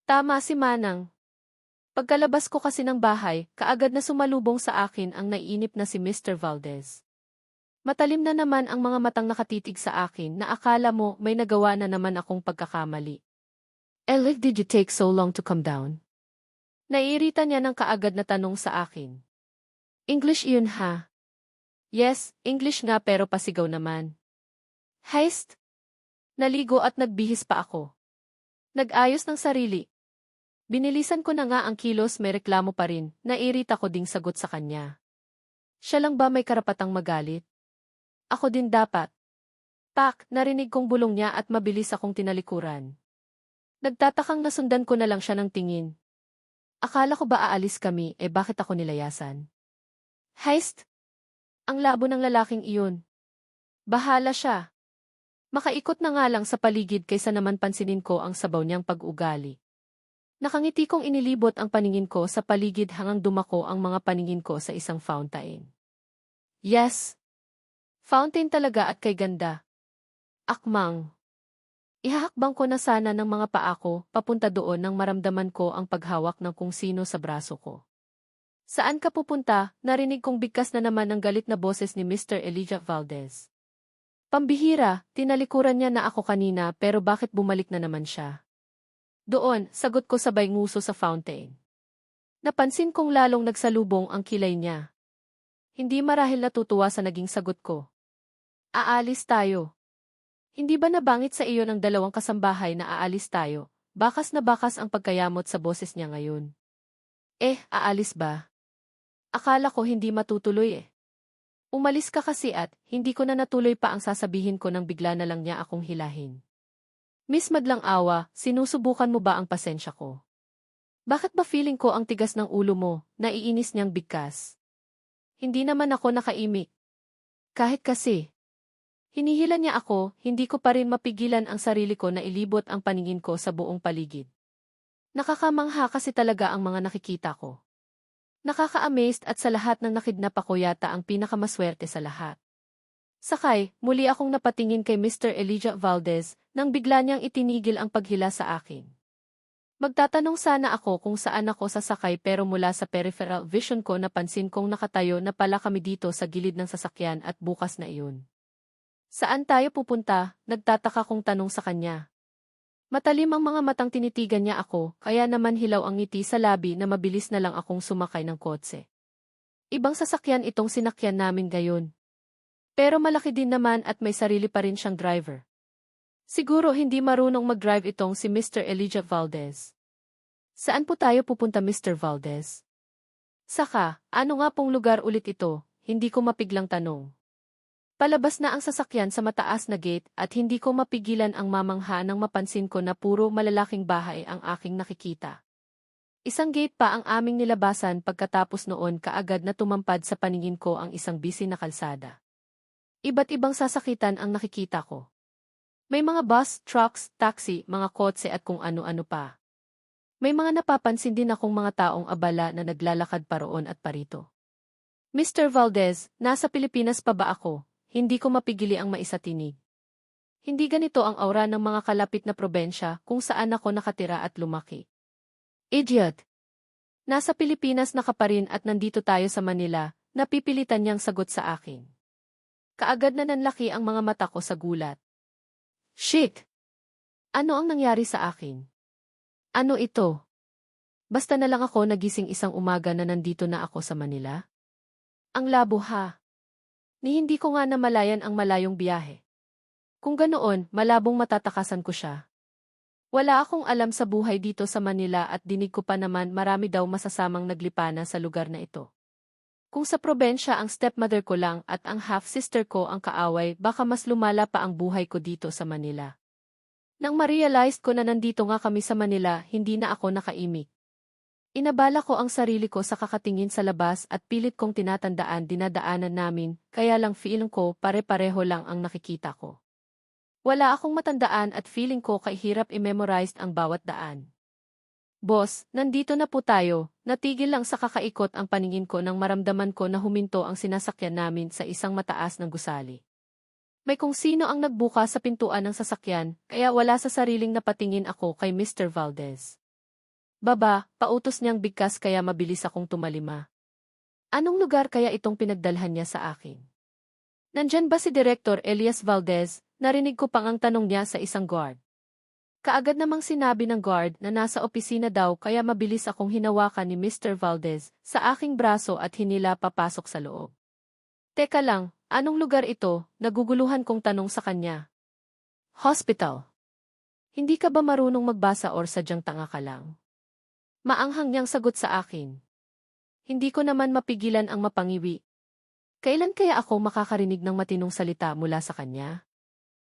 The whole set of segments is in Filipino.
Tama si Manang. Pagkalabas ko kasi ng bahay, kaagad na sumalubong sa akin ang naiinip na si Mr. Valdez. Matalim na naman ang mga matang nakatitig sa akin na akala mo may nagawa na naman akong pagkakamali. Elif, did you take so long to come down? Naiirita niya ng kaagad na tanong sa akin. English iyon ha? Yes, English nga pero pasigaw naman. Heist? Naligo at nagbihis pa ako. Nag-ayos ng sarili. Binilisan ko na nga ang kilos, may reklamo pa rin, naiirita ko ding sagot sa kanya. Siya lang ba may karapatang magalit? Ako din dapat. Pak, narinig kong bulong niya at mabilis akong tinalikuran. Nagtatakang nasundan ko na lang siya ng tingin. Akala ko ba aalis kami, bakit ako nilayasan? Heist? Ang labo ng lalaking iyon. Bahala siya. Makaikot na nga lang sa paligid kaysa naman pansinin ko ang sabaw niyang pag-ugali. Nakangiti kong inilibot ang paningin ko sa paligid hanggang dumako ang mga paningin ko sa isang fountain. Yes. Fountain talaga at kay ganda. Akmang. Ihahakbang ko na sana ng mga paa ko papunta doon nang maramdaman ko ang paghawak ng kung sino sa braso ko. Saan ka pupunta? Narinig kong bigkas na naman ang galit na boses ni Mr. Elijah Valdez. Pambihira, tinalikuran niya na ako kanina pero bakit bumalik na naman siya? Doon, sagot ko sabay nguso sa fountain. Napansin kong lalong nagsalubong ang kilay niya. Hindi marahil natutuwa sa naging sagot ko. Aalis tayo. Hindi ba nabangit sa iyo ng dalawang kasambahay na aalis tayo? Bakas na bakas ang pagkayamot sa boses niya ngayon. Aalis ba? Akala ko hindi matutuloy Umalis ka kasi at hindi ko na natuloy pa ang sasabihin ko nang bigla na lang niya akong hilahin. Miss Madlang Awa, sinusubukan mo ba ang pasensya ko? Bakit ba feeling ko ang tigas ng ulo mo, naiinis niyang bigkas? Hindi naman ako nakaimik. Kahit kasi. Hinihila niya ako, hindi ko pa rin mapigilan ang sarili ko na ilibot ang paningin ko sa buong paligid. Nakakamangha kasi talaga ang mga nakikita ko. Nakaka-amazed at sa lahat ng nakidnap ako yata ang pinakamaswerte sa lahat. Sakay, muli akong napatingin kay Mr. Elijah Valdez nang bigla niyang itinigil ang paghila sa akin. Magtatanong sana ako kung saan ako sasakay pero mula sa peripheral vision ko napansin kong nakatayo na pala kami dito sa gilid ng sasakyan at bukas na iyon. Saan tayo pupunta? Nagtataka kong tanong sa kanya. Matalim ang mga matang tinitigan niya ako, kaya naman hilaw ang ngiti sa labi na mabilis na lang akong sumakay ng kotse. Ibang sasakyan itong sinakyan namin gayon. Pero malaki din naman at may sarili pa rin siyang driver. Siguro hindi marunong mag-drive itong si Mr. Elijah Valdez. Saan po tayo pupunta, Mr. Valdez? Saka, ano nga pong lugar ulit ito? Hindi ko mapiglang tanong. Palabas na ang sasakyan sa mataas na gate at hindi ko mapigilan ang mamangha nang mapansin ko na puro malalaking bahay ang aking nakikita. Isang gate pa ang aming nilabasan pagkatapos noon kaagad na tumampad sa paningin ko ang isang busy na kalsada. Iba't ibang sasakitan ang nakikita ko. May mga bus, trucks, taxi, mga kotse at kung ano-ano pa. May mga napapansin din akong mga taong abala na naglalakad paroon at parito. Mr. Valdez, nasa Pilipinas pa ba ako? Hindi ko mapigili ang maisatinig. Hindi ganito ang aura ng mga kalapit na probensya kung saan ako nakatira at lumaki. Idiot! Nasa Pilipinas na ka pa rin at nandito tayo sa Manila, napipilitan niyang sagot sa akin. Kaagad na nanlaki ang mga mata ko sa gulat. Shit! Ano ang nangyari sa akin? Ano ito? Basta na lang ako nagising isang umaga na nandito na ako sa Manila? Ang labo ha! Ni hindi ko nga namalayan ang malayong biyahe. Kung ganoon, malabong matatakasan ko siya. Wala akong alam sa buhay dito sa Manila at dinig ko pa naman marami daw masasamang naglipana sa lugar na ito. Kung sa probensya ang stepmother ko lang at ang half-sister ko ang kaaway, baka mas lumala pa ang buhay ko dito sa Manila. Nang ma-realize ko na nandito nga kami sa Manila, hindi na ako nakaimik. Inabala ko ang sarili ko sa kakatingin sa labas at pilit kong tinatandaan dinadaanan namin, kaya lang feeling ko pare-pareho lang ang nakikita ko. Wala akong matandaan at feeling ko kahirap i-memorize ang bawat daan. Boss, nandito na po tayo, natigil lang sa kakaikot ang paningin ko nang maramdaman ko na huminto ang sinasakyan namin sa isang mataas na gusali. May kung sino ang nagbuka sa pintuan ng sasakyan, kaya wala sa sariling napatingin ako kay Mr. Valdez. Baba, pautos niyang bigkas kaya mabilis akong tumalima. Anong lugar kaya itong pinagdalhan niya sa akin? Nandyan ba si Director Elias Valdez? Narinig ko pang ang tanong niya sa isang guard. Kaagad namang sinabi ng guard na nasa opisina daw kaya mabilis akong hinawakan ni Mr. Valdez sa aking braso at hinila papasok sa loob. Teka lang, anong lugar ito? Naguguluhan kong tanong sa kanya. Hospital. Hindi ka ba marunong magbasa or sadyang tanga ka lang? Maanghang niyang sagot sa akin. Hindi ko naman mapigilan ang mapangiwi. Kailan kaya ako makakarinig ng matinong salita mula sa kanya?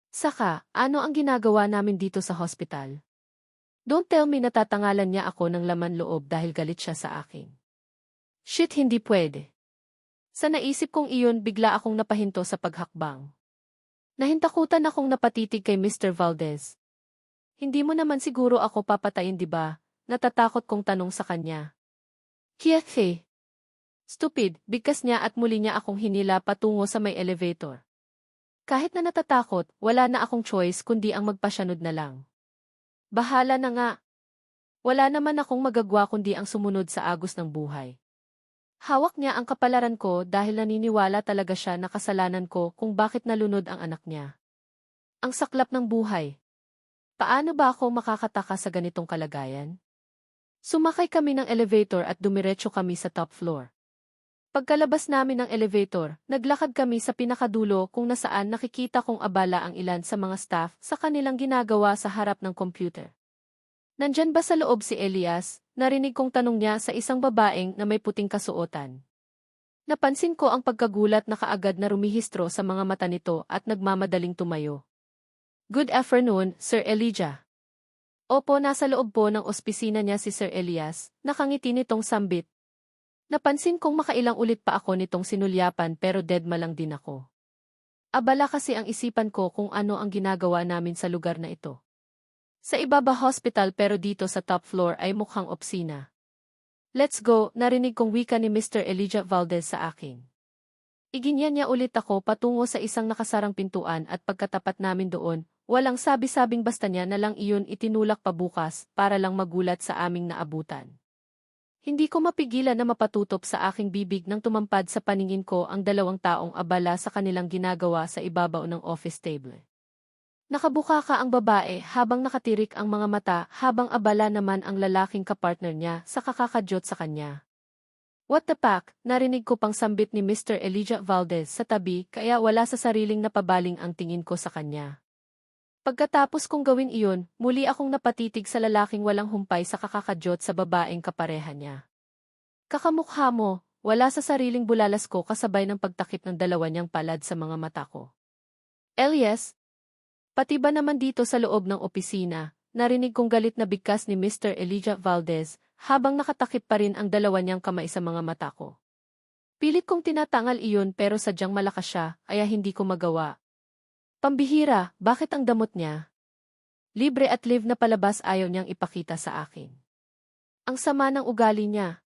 Saka, ano ang ginagawa namin dito sa hospital? Don't tell me natatangalan niya ako ng laman loob dahil galit siya sa akin. Shit, hindi pwede. Sa naisip kong iyon, bigla akong napahinto sa paghakbang. Nahintakutan akong napatitig kay Mr. Valdez. Hindi mo naman siguro ako papatayin, di ba? Natatakot kong tanong sa kanya. Kiyahe. Stupid, bigkas niya at muli niya akong hinila patungo sa may elevator. Kahit na natatakot, wala na akong choice kundi ang magpasyanod na lang. Bahala na nga. Wala naman akong magagawa kundi ang sumunod sa agos ng buhay. Hawak niya ang kapalaran ko dahil naniniwala talaga siya na kasalanan ko kung bakit nalunod ang anak niya. Ang saklap ng buhay. Paano ba ako makakataka sa ganitong kalagayan? Sumakay kami ng elevator at dumiretso kami sa top floor. Pagkalabas namin ng elevator, naglakad kami sa pinakadulo kung nasaan nakikita kong abala ang ilan sa mga staff sa kanilang ginagawa sa harap ng computer. Nandyan ba sa loob si Elias? Narinig kong tanong niya sa isang babaeng na may puting kasuotan. Napansin ko ang pagkagulat na kaagad na rumihistro sa mga mata nito at nagmamadaling tumayo. Good afternoon, Sir Elijah. Opo, nasa loob po ng opisina niya si Sir Elias, nakangiti nitong sambit. Napansin kong makailang ulit pa ako nitong sinulyapan pero deadma lang din ako. Abala kasi ang isipan ko kung ano ang ginagawa namin sa lugar na ito. Sa ibaba hospital pero dito sa top floor ay mukhang opisina. Let's go, narinig kong wika ni Mr. Elijah Valdez sa akin. Iginyan niya ulit ako patungo sa isang nakasarang pintuan at pagkatapat namin doon, walang sabi-sabing basta niya na lang iyon itinulak pabukas para lang magulat sa aming naabutan. Hindi ko mapigilan na mapatutop sa aking bibig nang tumampad sa paningin ko ang dalawang taong abala sa kanilang ginagawa sa ibabaw ng office table. Nakabuka ka ang babae habang nakatirik ang mga mata habang abala naman ang lalaking kapartner niya sa kakakadyot sa kanya. What the fuck? Narinig ko pang sambit ni Mr. Elijah Valdez sa tabi kaya wala sa sariling napabaling ang tingin ko sa kanya. Pagkatapos kong gawin iyon, muli akong napatitig sa lalaking walang humpay sa kakakadyot sa babaeng kapareha niya. Kakamukha mo, wala sa sariling bulalas ko kasabay ng pagtakip ng dalawa niyang palad sa mga mata ko. Elias? Pati ba naman dito sa loob ng opisina, narinig kong galit na bigkas ni Mr. Elijah Valdez habang nakatakip pa rin ang dalawa niyang kamay sa mga mata ko. Pilit kong tinatangal iyon pero sadyang malakas siya, kaya hindi ko magawa. Pambihira, bakit ang damot niya? Libre at live na palabas ayaw niyang ipakita sa akin. Ang sama ng ugali niya.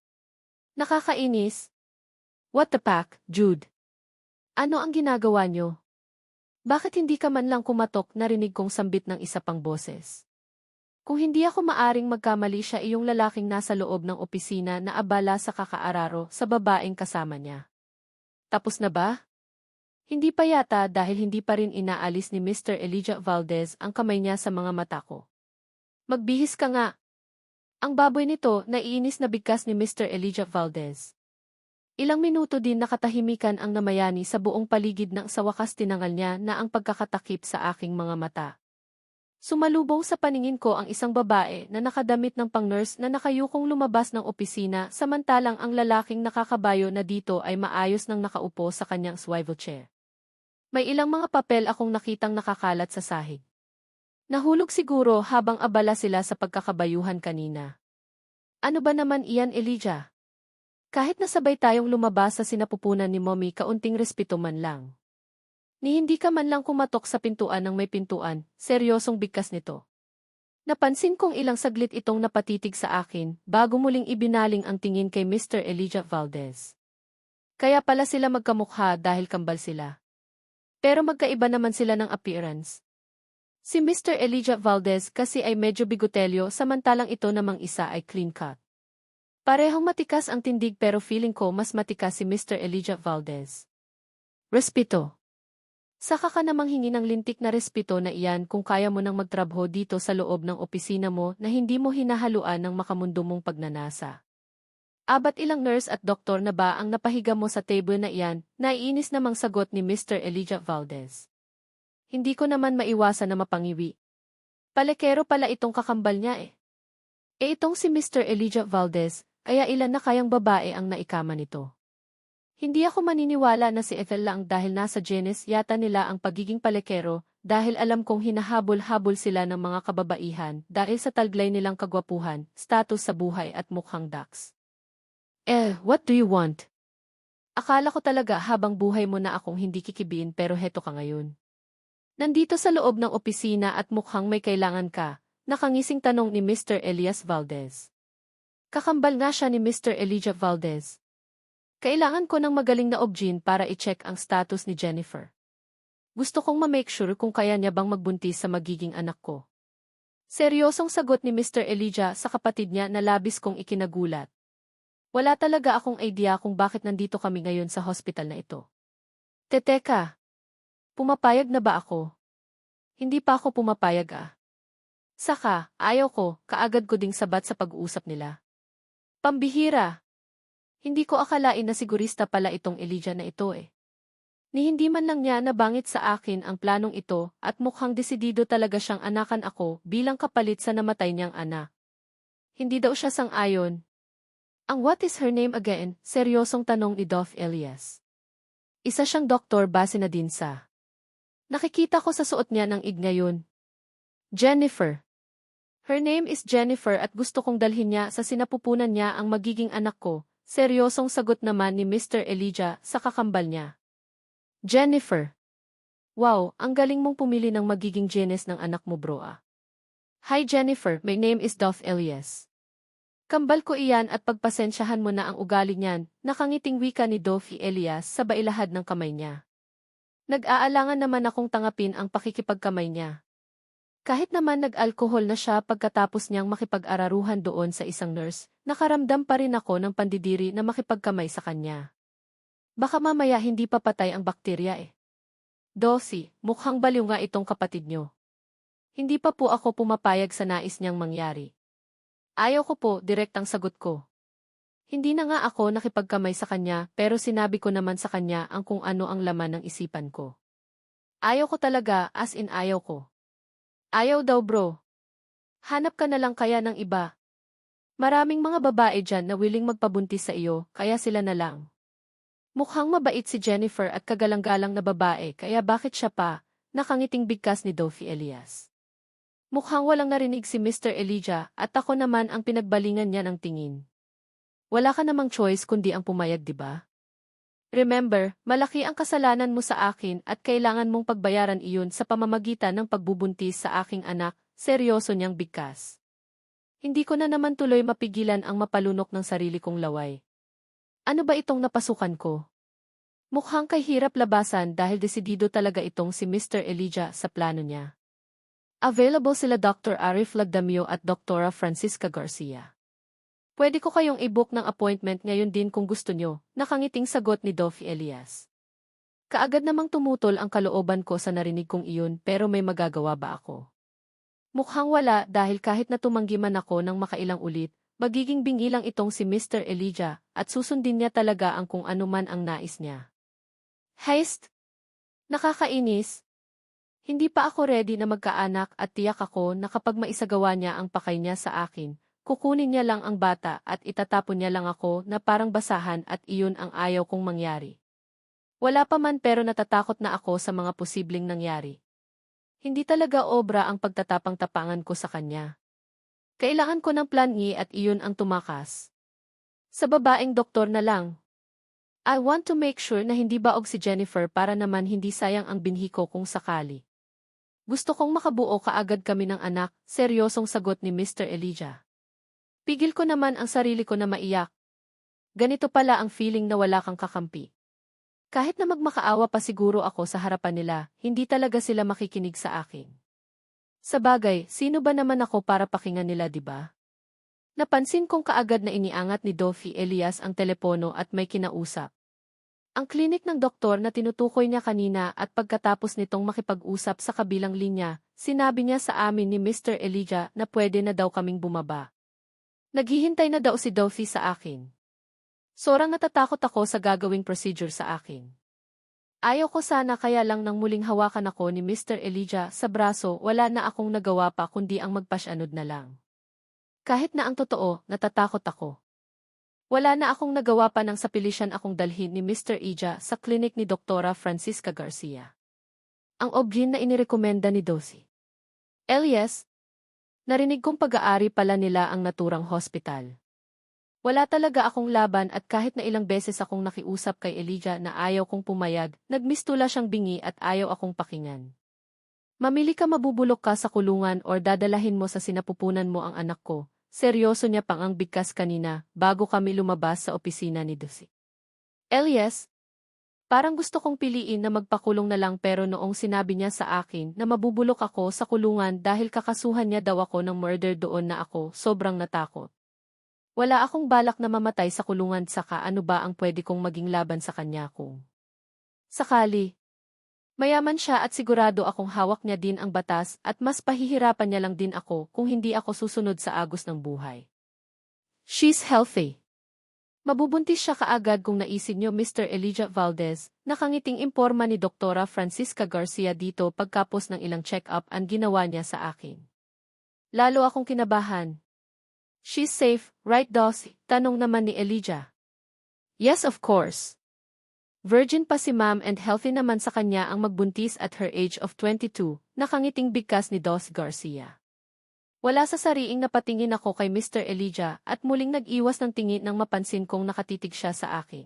Nakakainis. What the fuck, Jude? Ano ang ginagawa niyo? Bakit hindi ka man lang kumatok, narinig kong sambit ng isa pang boses. Kung hindi ako maaring magkamali, siya iyong lalaking nasa loob ng opisina na abala sa kakaararo sa babaeng kasama niya. Tapos na ba? Hindi pa yata dahil hindi pa rin inaalis ni Mr. Elijah Valdez ang kamay niya sa mga mata ko. Magbihis ka nga. Ang baboy nito, naiinis na bigkas ni Mr. Elijah Valdez. Ilang minuto din nakatahimikan ang namayani sa buong paligid nang sa wakas tinangal niya na ang pagkakatakip sa aking mga mata. Sumalubong sa paningin ko ang isang babae na nakadamit ng pang-nurse na nakayukong lumabas ng opisina samantalang ang lalaking nakakabayo na dito ay maayos nang nakaupo sa kanyang swivel chair. May ilang mga papel akong nakitang nakakalat sa sahig. Nahulog siguro habang abala sila sa pagkakabayuhan kanina. Ano ba naman iyan, Elijah? Kahit nasabay tayong lumabas sa sinapupunan ni Mommy, kaunting respeto man lang. Ni hindi ka man lang kumatok sa pintuan ng may pintuan, seryosong bigkas nito. Napansin kong ilang saglit itong napatitig sa akin bago muling ibinaling ang tingin kay Mr. Elijah Valdez. Kaya pala sila magkamukha dahil kambal sila. Pero magkaiba naman sila ng appearance. Si Mr. Elijah Valdez kasi ay medyo bigotelyo samantalang ito namang isa ay clean cut. Parehong matikas ang tindig pero feeling ko mas matikas si Mr. Elijah Valdez. Respeto. Saka ka namang hingi ng lintik na respeto na iyan kung kaya mo nang magtrabaho dito sa loob ng opisina mo na hindi mo hinahaluan ng makamundo mong pagnanasa. Abat ilang nurse at doktor na ba ang napahiga mo sa table na iyan, naiinis namang sagot ni Mr. Elijah Valdez. Hindi ko naman maiwasan na mapangiwi. Palekero pala itong kakambal niya eh. Itong si Mr. Elijah Valdez, kaya ilan na kayang babae ang naikama nito. Hindi ako maniniwala na si Ethel lang dahil nasa genes yata nila ang pagiging palekero dahil alam kong hinahabol-habol sila ng mga kababaihan dahil sa talglay nilang kagwapuhan, status sa buhay at mukhang dax. What do you want? Akala ko talaga habang buhay mo na akong hindi kikibiin pero heto ka ngayon. Nandito sa loob ng opisina at mukhang may kailangan ka, nakangising tanong ni Mr. Elias Valdez. Kakambal nga siya ni Mr. Elijah Valdez. Kailangan ko ng magaling na obgyn para i-check ang status ni Jennifer. Gusto kong ma-make sure kung kaya niya bang magbuntis sa magiging anak ko. Seryosong sagot ni Mr. Elijah sa kapatid niya na labis kong ikinagulat. Wala talaga akong idea kung bakit nandito kami ngayon sa hospital na ito. Teka. Pumapayag na ba ako? Hindi pa ako pumapayag Saka, ayaw ko, kaagad ko ding sabat sa pag-uusap nila. Pambihira! Hindi ko akalain na sigurista pala itong Elijah na ito Ni hindi man lang niya nabangit sa akin ang planong ito at mukhang desidido talaga siyang anakan ako bilang kapalit sa namatay niyang anak. Hindi daw siya sang-ayon. Ang what is her name again? Seryosong tanong ni Dov Elias. Isa siyang doktor base na din sa. Nakikita ko sa suot niya ng ig ngayon. Jennifer. Her name is Jennifer at gusto kong dalhin niya sa sinapupunan niya ang magiging anak ko. Seryosong sagot naman ni Mr. Elijah sa kakambal niya. Jennifer. Wow, ang galing mong pumili ng magiging genes ng anak mo bro Hi Jennifer, my name is Dov Elias. Kambal ko iyan at pagpasensyahan mo na ang ugali niyan, nakangiting wika ni Dov Elias sa bailahad ng kamay niya. Nag-aalangan naman akong tangapin ang pakikipagkamay niya. Kahit naman nag-alkohol na siya pagkatapos niyang makipag-araruhan doon sa isang nurse, nakaramdam pa rin ako ng pandidiri na makipagkamay sa kanya. Baka mamaya hindi pa patay ang bakterya Dosi, mukhang baliw nga itong kapatid niyo. Hindi pa po ako pumapayag sa nais niyang mangyari. Ayaw ko po, direktang sagot ko. Hindi na nga ako nakipagkamay sa kanya pero sinabi ko naman sa kanya ang kung ano ang laman ng isipan ko. Ayaw ko talaga, as in ayaw ko. Ayaw daw bro. Hanap ka na lang kaya ng iba. Maraming mga babae dyan na willing magpabuntis sa iyo, kaya sila na lang. Mukhang mabait si Jennifer at kagalang-galang na babae kaya bakit siya pa, nakangiting bigkas ni Dov Elias. Mukhang walang narinig si Mr. Elijah at ako naman ang pinagbalingan niya ng tingin. Wala ka namang choice kundi ang pumayag diba? Remember, malaki ang kasalanan mo sa akin at kailangan mong pagbayaran iyon sa pamamagitan ng pagbubuntis sa aking anak, seryoso niyang bigkas. Hindi ko na naman tuloy mapigilan ang mapalunok ng sarili kong laway. Ano ba itong napasukan ko? Mukhang kay hirap labasan dahil desidido talaga itong si Mr. Elijah sa plano niya. Available sila Dr. Arif Lagdamio at Dr. Francisca Garcia. Pwede ko kayong i-book ng appointment ngayon din kung gusto nyo, nakangiting sagot ni Dov Elias. Kaagad namang tumutol ang kalooban ko sa narinig kong iyon pero may magagawa ba ako? Mukhang wala dahil kahit na tumanggi man ako ng makailang ulit, magiging bingi lang itong si Mr. Elijah at susundin niya talaga ang kung ano man ang nais niya. Heist! Nakakainis! Hindi pa ako ready na magkaanak at tiyak ako na kapag maisagawa niya ang pakay niya sa akin, kukunin niya lang ang bata at itatapon niya lang ako na parang basahan at iyon ang ayaw kong mangyari. Wala pa man pero natatakot na ako sa mga posibleng nangyari. Hindi talaga obra ang pagtatapang-tapangan ko sa kanya. Kailangan ko ng plan E at iyon ang tumakas. Sa babaeng doktor na lang. I want to make sure na hindi baog si Jennifer para naman hindi sayang ang binhi ko kung sakali. Gusto kong makabuo kaagad kami ng anak, seryosong sagot ni Mr. Elijah. Pigil ko naman ang sarili ko na maiyak. Ganito pala ang feeling na wala kang kakampi. Kahit na magmakaawa pa siguro ako sa harapan nila, hindi talaga sila makikinig sa akin. Sabagay, sino ba naman ako para pakinggan nila, di ba? Napansin kong kaagad na iniangat ni Dolphy Elias ang telepono at may kinausap. Ang klinik ng doktor na tinutukoy niya kanina at pagkatapos nitong makipag-usap sa kabilang linya, sinabi niya sa amin ni Mr. Elijah na pwede na daw kaming bumaba. Naghihintay na daw si Dolphy sa akin. Sobrang natatakot ako sa gagawing procedure sa akin. Ayaw ko sana kaya lang nang muling hawakan ako ni Mr. Elijah sa braso wala na akong nagawa pa kundi ang magpasyanod na lang. Kahit na ang totoo, natatakot ako. Wala na akong nagawa pa nang sapilisyan akong dalhin ni Mr. Ija sa klinik ni Doktora Francisca Garcia. Ang objin na inirekomenda ni Dolphy Elias, narinig kong pag-aari pala nila ang naturang hospital. Wala talaga akong laban at kahit na ilang beses akong nakiusap kay Elijah na ayaw kong pumayag, nagmistula siyang bingi at ayaw akong pakinggan. Mamili ka, mabubulok ka sa kulungan or dadalahin mo sa sinapupunan mo ang anak ko. Seryoso niya pang ang bigkas kanina bago kami lumabas sa opisina ni Dolphy Elias, parang gusto kong piliin na magpakulong na lang pero noong sinabi niya sa akin na mabubulok ako sa kulungan dahil kakasuhan niya daw ako ng murder doon na ako sobrang natakot. Wala akong balak na mamatay sa kulungan saka ano ba ang pwede kong maging laban sa kanya kung sakali. Mayaman siya at sigurado akong hawak niya din ang batas at mas pahihirapan niya lang din ako kung hindi ako susunod sa agos ng buhay. She's healthy. Mabubuntis siya kaagad kung naisip niyo, Mr. Elijah Valdez, nakangiting imporma ni Doktora Francisca Garcia dito pagkapos ng ilang check-up ang ginawa niya sa akin. Lalo akong kinabahan. She's safe, right Dolphy? Tanong naman ni Elijah. Yes, of course. Virgin pa si ma'am and healthy naman sa kanya ang magbuntis at her age of 22, nakangiting bigkas ni Dolphy Garcia. Wala sa sariing napatingin ako kay Mr. Elijah at muling nag-iwas ng tingin nang mapansin kong nakatitig siya sa akin.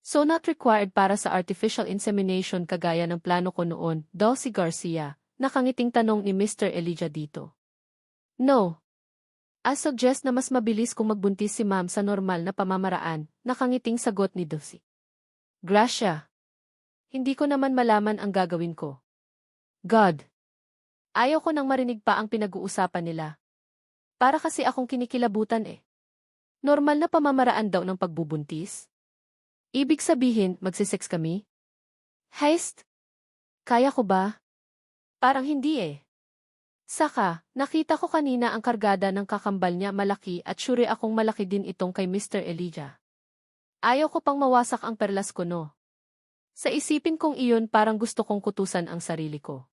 So not required para sa artificial insemination kagaya ng plano ko noon, Dolphy Garcia, nakangiting tanong ni Mr. Elijah dito. No. I suggest na mas mabilis kung magbuntis si ma'am sa normal na pamamaraan, nakangiting sagot ni Dolphy. Gracia. Hindi ko naman malaman ang gagawin ko. God. Ayaw ko nang marinig pa ang pinag-uusapan nila. Para kasi akong kinikilabutan eh. Normal na pamamaraan daw ng pagbubuntis? Ibig sabihin, magsisex kami? Heist? Kaya ko ba? Parang hindi eh. Saka, nakita ko kanina ang kargada ng kakambal niya malaki at sure akong malaki din itong kay Mr. Elijah. Ayaw ko pang mawasak ang perlas ko, no? Sa isipin kong iyon parang gusto kong kutusan ang sarili ko.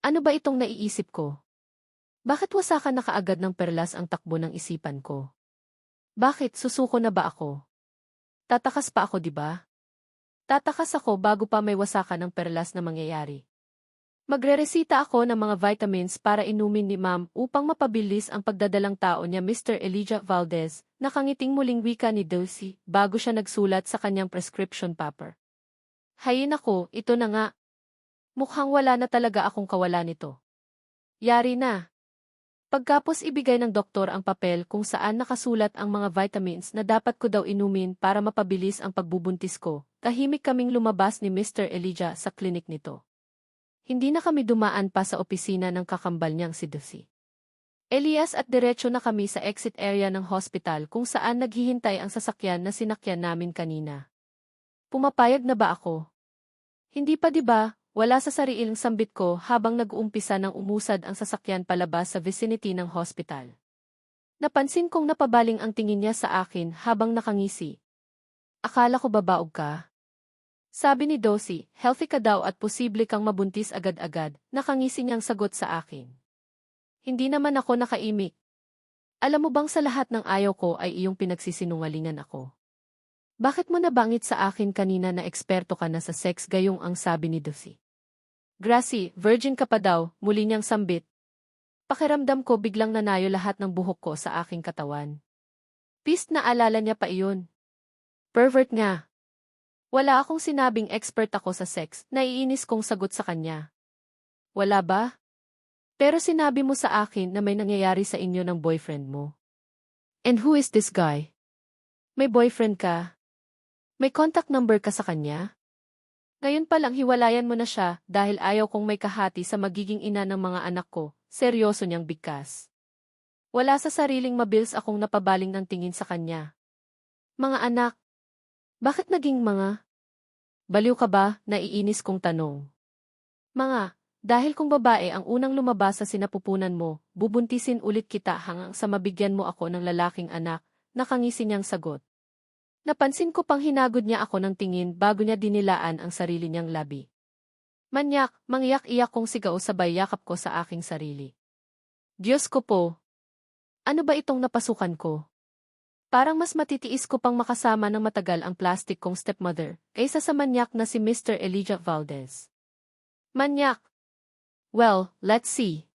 Ano ba itong naiisip ko? Bakit wasakan na kaagad ng perlas ang takbo ng isipan ko? Bakit susuko na ba ako? Tatakas pa ako, di ba? Tatakas ako bago pa may wasakan ng perlas na mangyayari. Magreresita ako ng mga vitamins para inumin ni ma'am upang mapabilis ang pagdadalang tao niya, Mr. Elijah Valdez, nakangiting muling wika ni Dolphy bago siya nagsulat sa kanyang prescription paper. Hay nako, ito na nga. Mukhang wala na talaga akong kawalan nito. Yari na. Pagkapos ibigay ng doktor ang papel kung saan nakasulat ang mga vitamins na dapat ko daw inumin para mapabilis ang pagbubuntis ko, tahimik kaming lumabas ni Mr. Elijah sa klinik nito. Hindi na kami dumaan pa sa opisina ng kakambal niyang si Dolphy Elias at diretso na kami sa exit area ng hospital kung saan naghihintay ang sasakyan na sinakyan namin kanina. Pumapayag na ba ako? Hindi pa, di ba? Wala sa sariling sambit ko habang nag-uumpisa ng umusad ang sasakyan palabas sa vicinity ng hospital. Napansin kong napabaling ang tingin niya sa akin habang nakangisi. Akala ko babaog ka? Sabi ni Dolphy, healthy ka daw at posible kang mabuntis agad-agad, nakangisi niyang sagot sa akin. Hindi naman ako nakaimik. Alam mo bang sa lahat ng ayaw ko ay iyong pinagsisinungalingan ako? Bakit mo nabangit sa akin kanina na eksperto ka na sa sex gayong ang sabi ni Dolphy? Gracie, virgin ka pa daw, muli niyang sambit. Pakiramdam ko biglang nanayo lahat ng buhok ko sa aking katawan. Pist na alala niya pa iyon. Pervert nga. Wala akong sinabing expert ako sa sex, naiinis kong sagot sa kanya. Wala ba? Pero sinabi mo sa akin na may nangyayari sa inyo ng boyfriend mo. And who is this guy? May boyfriend ka? May contact number ka sa kanya? Ngayon pa lang hiwalayan mo na siya dahil ayaw kong may kahati sa magiging ina ng mga anak ko, seryoso niyang bigkas. Wala sa sariling mabilis akong napabaling ng tingin sa kanya. Mga anak, bakit naging mga? Baliw ka ba? Naiinis kong tanong. Mga, dahil kung babae ang unang lumabas sa sinapupunan mo, bubuntisin ulit kita hanggang sa mabigyan mo ako ng lalaking anak, nakangisi niyang sagot. Napansin ko pang hinagod niya ako ng tingin bago niya dinilaan ang sarili niyang labi. Manyak, mangyak-iyak kong sigaw sabay yakap ko sa aking sarili. Diyos ko po! Ano ba itong napasukan ko? Parang mas matitiis ko pang makasama ng matagal ang plastic kong stepmother, kaysa sa manyak na si Mr. Elijah Valdez. Manyak! Well, let's see.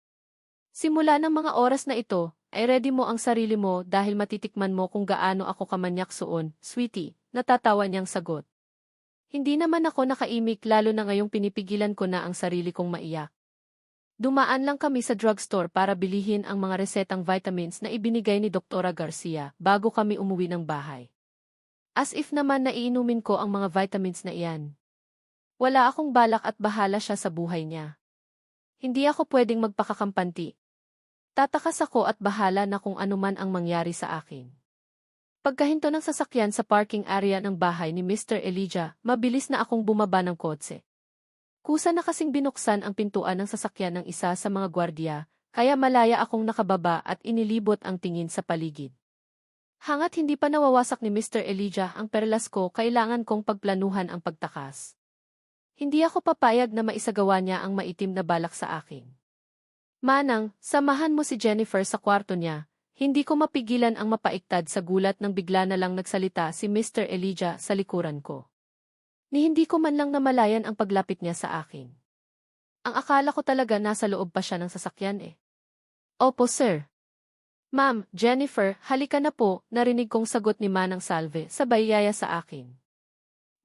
Simula ng mga oras na ito, ay ready mo ang sarili mo dahil matitikman mo kung gaano ako kamanyak soon, sweetie, natatawa niyang sagot. Hindi naman ako nakaimik lalo na ngayong pinipigilan ko na ang sarili kong maiyak. Dumaan lang kami sa drugstore para bilihin ang mga resetang vitamins na ibinigay ni Dr. Garcia bago kami umuwi ng bahay. As if naman na iinumin ko ang mga vitamins na iyan. Wala akong balak at bahala siya sa buhay niya. Hindi ako pwedeng magpakakampanti. Tatakas ako at bahala na kung ano man ang mangyari sa akin. Pagkahinto ng sasakyan sa parking area ng bahay ni Mr. Elijah, mabilis na akong bumaba ng kotse. Kusa na kasing binuksan ang pintuan ng sasakyan ng isa sa mga gwardiya, kaya malaya akong nakababa at inilibot ang tingin sa paligid. Hangat hindi pa nawawasak ni Mr. Elijah ang perlas ko, kailangan kong pagplanuhan ang pagtakas. Hindi ako papayag na maisagawa niya ang maitim na balak sa akin. Manang, samahan mo si Jennifer sa kwarto niya. Hindi ko mapigilan ang mapaiktad sa gulat nang bigla na lang nagsalita si Mr. Elijah sa likuran ko. Ni hindi ko man lang namalayan ang paglapit niya sa akin. Ang akala ko talaga nasa loob pa siya ng sasakyan eh. Opo sir. Ma'am, Jennifer, halika na po, narinig kong sagot ni Manang Salve sabay yaya sa akin.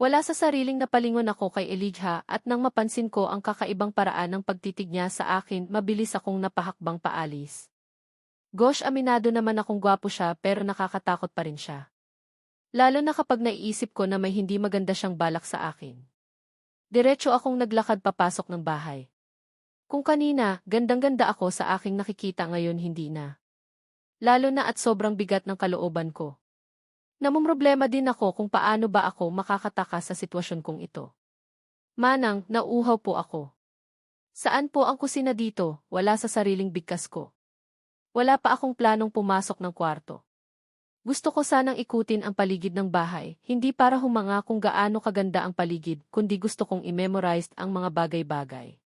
Wala sa sariling napalingon ako kay Elijah at nang mapansin ko ang kakaibang paraan ng pagtitig niya sa akin, mabilis akong napahakbang paalis. Gosh, aminado naman akong gwapo siya pero nakakatakot pa rin siya. Lalo na kapag naiisip ko na may hindi maganda siyang balak sa akin. Diretso akong naglakad papasok ng bahay. Kung kanina, gandang-ganda ako sa aking nakikita ngayon hindi na. Lalo na at sobrang bigat ng kalooban ko. Namumroblema din ako kung paano ba ako makakatakas sa sitwasyon kong ito. Manang, nauuhaw po ako. Saan po ang kusina dito? Wala sa sariling bigkas ko. Wala pa akong planong pumasok ng kwarto. Gusto ko sanang ikutin ang paligid ng bahay, hindi para humanga kung gaano kaganda ang paligid, kundi gusto kong i-memorize ang mga bagay-bagay.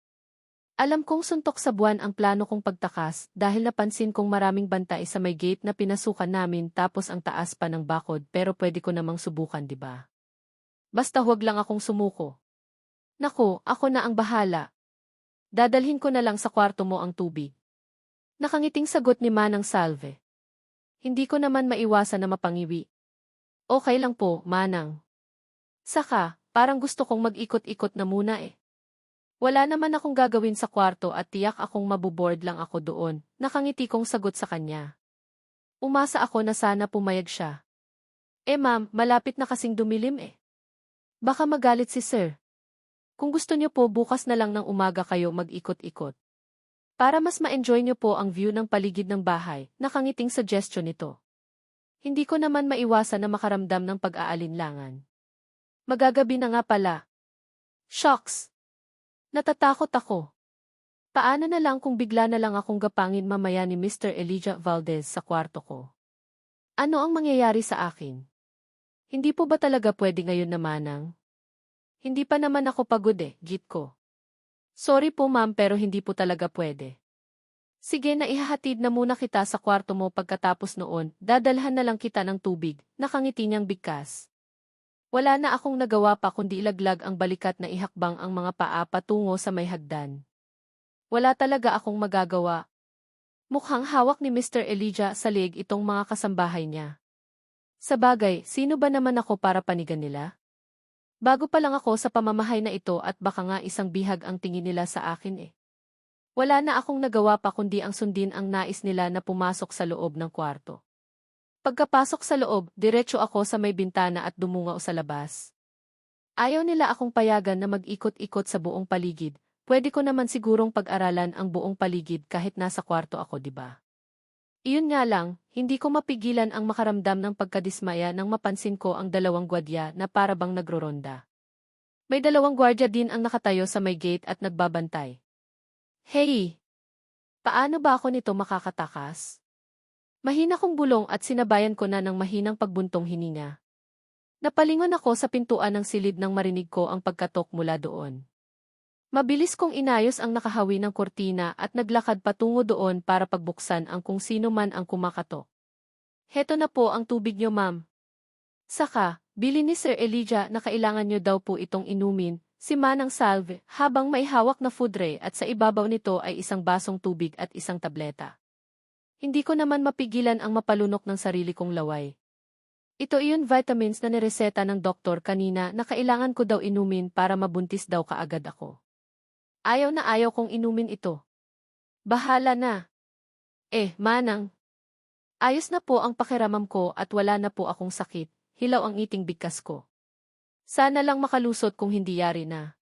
Alam kong suntok sa buwan ang plano kong pagtakas dahil napansin kong maraming bantay sa may gate na pinasukan namin tapos ang taas pa ng bakod pero pwede ko namang subukan, diba? Basta huwag lang akong sumuko. Naku, ako na ang bahala. Dadalhin ko na lang sa kwarto mo ang tubig. Nakangiting sagot ni Manang Salve. Hindi ko naman maiwasan na mapangiwi. Okay lang po, Manang. Saka, parang gusto kong mag-ikot-ikot na muna eh. Wala naman akong gagawin sa kwarto at tiyak akong mabuboard lang ako doon, nakangiti kong sagot sa kanya. Umasa ako na sana pumayag siya. Ma'am, malapit na kasing dumilim eh. Baka magalit si sir. Kung gusto niyo po bukas na lang ng umaga kayo mag-ikot-ikot. Para mas ma-enjoy niyo po ang view ng paligid ng bahay, nakangiting suggestion nito. Hindi ko naman maiwasan na makaramdam ng pag-aalinlangan. Magagabi na nga pala. Shocks! Natatakot ako. Paano na lang kung bigla na lang akong gapangin mamaya ni Mr. Elijah Valdez sa kwarto ko? Ano ang mangyayari sa akin? Hindi po ba talaga pwede ngayon na Manang? Hindi pa naman ako pagod eh, git ko. Sorry po ma'am pero hindi po talaga pwede. Sige na ihahatid na muna kita sa kwarto mo pagkatapos noon, dadalhan na lang kita ng tubig, nakangiti niyang bigkas. Wala na akong nagawa pa kundi ilaglag ang balikat na ihakbang ang mga paa patungo sa may hagdan. Wala talaga akong magagawa. Mukhang hawak ni Mr. Elijah sa leg itong mga kasambahay niya. Sabagay, sino ba naman ako para panigan nila? Bago pa lang ako sa pamamahay na ito at baka nga isang bihag ang tingin nila sa akin eh. Wala na akong nagawa pa kundi ang sundin ang nais nila na pumasok sa loob ng kwarto. Pagkapasok sa loob, diretso ako sa may bintana at dumungaw sa labas. Ayaw nila akong payagan na mag-ikot-ikot sa buong paligid. Pwede ko naman sigurong pag-aralan ang buong paligid kahit nasa kwarto ako, di ba? Iyon nga lang, hindi ko mapigilan ang makaramdam ng pagkadismaya nang mapansin ko ang dalawang gwardiya na parabang nagroronda. May dalawang gwardya din ang nakatayo sa may gate at nagbabantay. Hey! Paano ba ako nito makakatakas? Mahina kong bulong at sinabayan ko na ng mahinang pagbuntong hininga. Napalingon ako sa pintuan ng silid nang marinig ko ang pagkatok mula doon. Mabilis kong inayos ang nakahawi ng kortina at naglakad patungo doon para pagbuksan ang kung sino man ang kumakatok. Heto na po ang tubig niyo, ma'am. Saka, bili ni Sir Elijah na kailangan niyo daw po itong inumin, si Manang Salve, habang may hawak na food tray at sa ibabaw nito ay isang basong tubig at isang tableta. Hindi ko naman mapigilan ang mapalunok ng sarili kong laway. Ito iyon vitamins na nireseta ng doktor kanina na kailangan ko daw inumin para mabuntis daw kaagad ako. Ayaw na ayaw kong inumin ito. Bahala na. Manang. Ayos na po ang pakiramam ko at wala na po akong sakit, hilaw ang ngiting bigkas ko. Sana lang makalusot kung hindi yari na.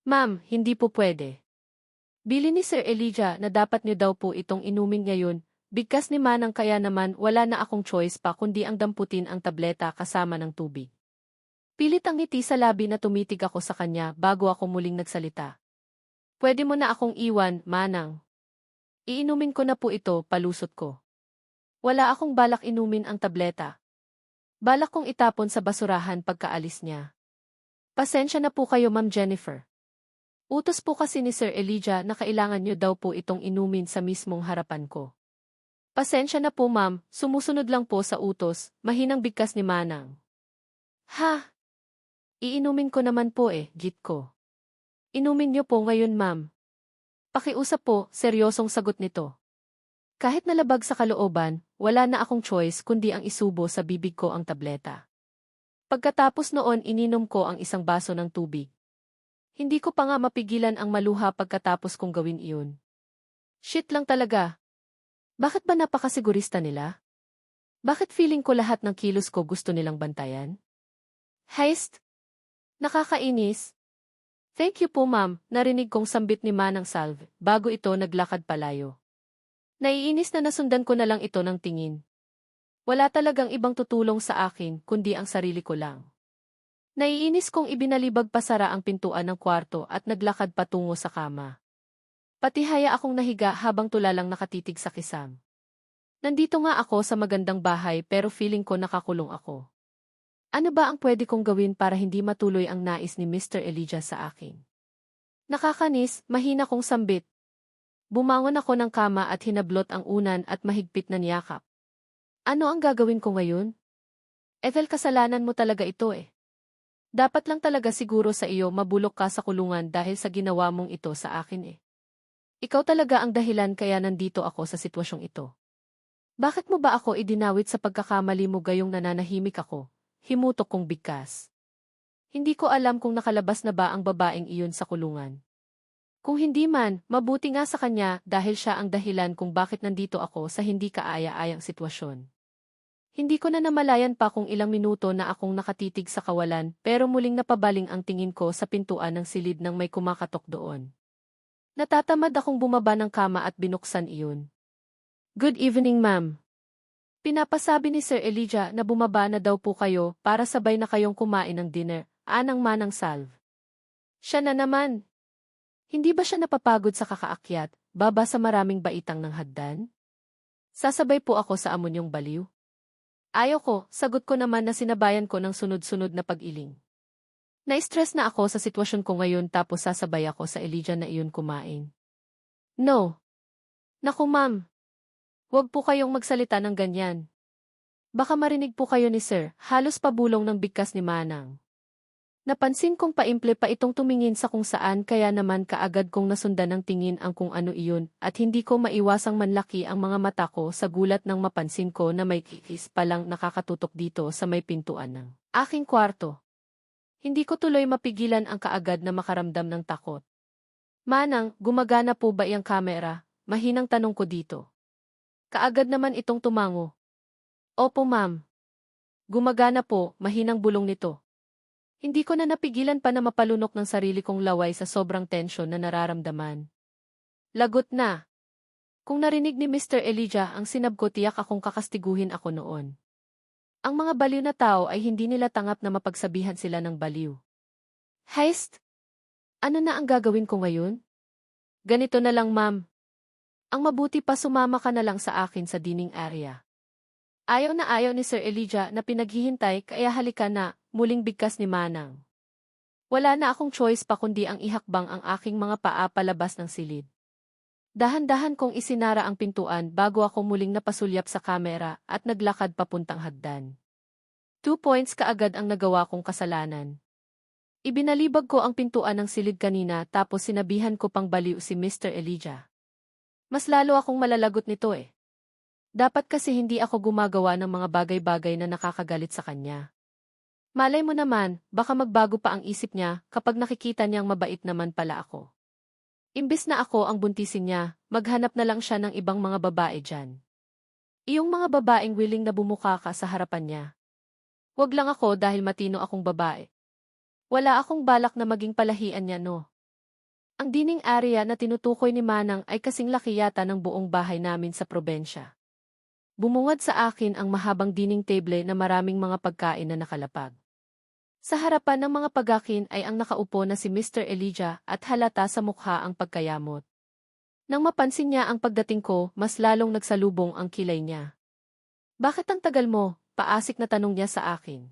Ma'am, hindi po pwede. Bili ni Sir Elijah na dapat niyo daw po itong inumin ngayon, bigkas ni Manang kaya naman wala na akong choice pa kundi ang damputin ang tableta kasama ng tubig. Pilit ang ngiti sa labi na tumitig ako sa kanya bago ako muling nagsalita. Pwede mo na akong iwan, Manang. Iinumin ko na po ito, palusot ko. Wala akong balak inumin ang tableta. Balak kong itapon sa basurahan pagkaalis niya. Pasensya na po kayo, Ma'am Jennifer. Utos po kasi ni Sir Elijah na kailangan niyo daw po itong inumin sa mismong harapan ko. Pasensya na po, ma'am, sumusunod lang po sa utos, mahinang bigkas ni Manang. Ha? Iinumin ko naman po git ko. Inumin niyo po ngayon, ma'am. Pakiusap po, seryosong sagot nito. Kahit nalabag sa kalooban, wala na akong choice kundi ang isubo sa bibig ko ang tableta. Pagkatapos noon ininom ko ang isang baso ng tubig. Hindi ko pa nga mapigilan ang maluha pagkatapos kong gawin iyon. Shit lang talaga. Bakit ba napakasigurista nila? Bakit feeling ko lahat ng kilos ko gusto nilang bantayan? Heist? Nakakainis. Thank you po, ma'am, narinig kong sambit ni Manang Salve bago ito naglakad palayo. Naiinis na nasundan ko na lang ito ng tingin. Wala talagang ibang tutulong sa akin kundi ang sarili ko lang. Naiinis kong ibinalibag pasara ang pintuan ng kwarto at naglakad patungo sa kama. Patihaya akong nahiga habang tulalang nakatitig sa kisam. Nandito nga ako sa magandang bahay pero feeling ko nakakulong ako. Ano ba ang pwede kong gawin para hindi matuloy ang nais ni Mr. Elijah sa akin? Nakakanis, mahina kong sambit. Bumangon ako ng kama at hinablot ang unan at mahigpit na niyakap. Ano ang gagawin ko ngayon? Ethel, kasalanan mo talaga ito Dapat lang talaga siguro sa iyo mabulok ka sa kulungan dahil sa ginawa mong ito sa akin Ikaw talaga ang dahilan kaya nandito ako sa sitwasyong ito. Bakit mo ba ako idinawit sa pagkakamali mo gayong nananahimik ako? Himutok kong bigkas. Hindi ko alam kung nakalabas na ba ang babaeng iyon sa kulungan. Kung hindi man, mabuti nga sa kanya dahil siya ang dahilan kung bakit nandito ako sa hindi kaaya-ayang sitwasyon. Hindi ko na namalayan pa kung ilang minuto na akong nakatitig sa kawalan pero muling napabaling ang tingin ko sa pintuan ng silid nang may kumakatok doon. Natatamad akong bumaba ng kama at binuksan iyon. Good evening, ma'am. Pinapasabi ni Sir Elijah na bumaba na daw po kayo para sabay na kayong kumain ng dinner, anang Manang Salve. Siya na naman. Hindi ba siya napapagod sa kakaakyat, baba sa maraming baitang ng hagdan? Sasabay po ako sa amonyong baliw. Ayaw ko, sagot ko naman na sinabayan ko ng sunod-sunod na pag-iling. Na-stress na ako sa sitwasyon ko ngayon tapos sasabay ako sa Elijah na iyon kumain. No. Naku, ma'am. Huwag po kayong magsalita ng ganyan. Baka marinig po kayo ni Sir, halos pabulong ng bigkas ni Manang. Napansin kong paimple pa itong tumingin sa kung saan kaya naman kaagad kong nasundan ng tingin ang kung ano iyon at hindi ko maiwasang manlaki ang mga mata ko sa gulat nang mapansin ko na may kikis palang nakakatutok dito sa may pintuan ng aking kwarto. Hindi ko tuloy mapigilan ang kaagad na makaramdam ng takot. Manang, gumagana po ba iyang kamera? Mahinang tanong ko dito. Kaagad naman itong tumango. Opo, ma'am. Gumagana po, mahinang bulong nito. Hindi ko na napigilan pa na mapalunok ng sarili kong laway sa sobrang tensyon na nararamdaman. Lagot na. Kung narinig ni Mr. Elijah ang sinab ko, tiyak akong kakastiguhin ako noon. Ang mga baliw na tao ay hindi nila tanggap na mapagsabihan sila ng baliw. Heist? Ano na ang gagawin ko ngayon? Ganito na lang, ma'am. Ang mabuti pa, sumama ka na lang sa akin sa dining area. Ayaw na ayaw ni Sir Elijah na pinaghihintay, kaya halika na, muling bigkas ni Manang. Wala na akong choice pa kundi ang ihakbang ang aking mga paa palabas ng silid. Dahan-dahan kong isinara ang pintuan bago ako muling napasulyap sa kamera at naglakad papuntang hagdan. 2 points kaagad ang nagawa kong kasalanan. Ibinalibag ko ang pintuan ng silid kanina tapos sinabihan ko pang baliw si Mr. Elijah. Mas lalo akong malalagot nito eh. Dapat kasi hindi ako gumagawa ng mga bagay-bagay na nakakagalit sa kanya. Malay mo naman, baka magbago pa ang isip niya kapag nakikita niyang mabait naman pala ako. Imbes na ako ang buntisin niya, maghanap na lang siya ng ibang mga babae dyan. Iyong mga babaeng willing na bumuka ka sa harapan niya. Wag lang ako dahil matino akong babae. Wala akong balak na maging palahian niya, no. Ang dining area na tinutukoy ni Manang ay kasing laki yata ng buong bahay namin sa probensya. Bumungad sa akin ang mahabang dining table na maraming mga pagkain na nakalapag. Sa harapan ng mga pagakin ay ang nakaupo na si Mr. Elijah at halata sa mukha ang pagkayamot. Nang mapansin niya ang pagdating ko, mas lalong nagsalubong ang kilay niya. Bakit ang tagal mo? Paasik na tanong niya sa akin.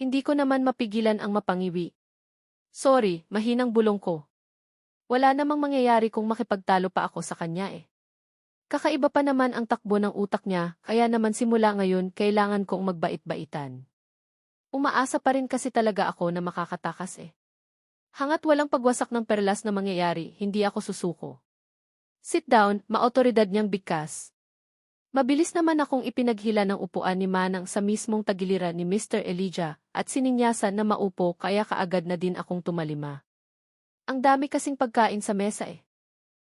Hindi ko naman mapigilan ang mapangiwi. Sorry, mahinang bulong ko. Wala namang mangyayari kung makipagtalo pa ako sa kanya eh. Kakaiba pa naman ang takbo ng utak niya, kaya naman simula ngayon kailangan kong magbait-baitan. Umaasa pa rin kasi talaga ako na makakatakas eh. Hangat walang pagwasak ng perlas na mangyayari, hindi ako susuko. Sit down, maotoridad niyang bigkas. Mabilis naman akong ipinaghila ng upuan ni Manang sa mismong tagiliran ni Mr. Elijah at sininyasan na maupo kaya kaagad na din akong tumalima. Ang dami kasing pagkain sa mesa eh.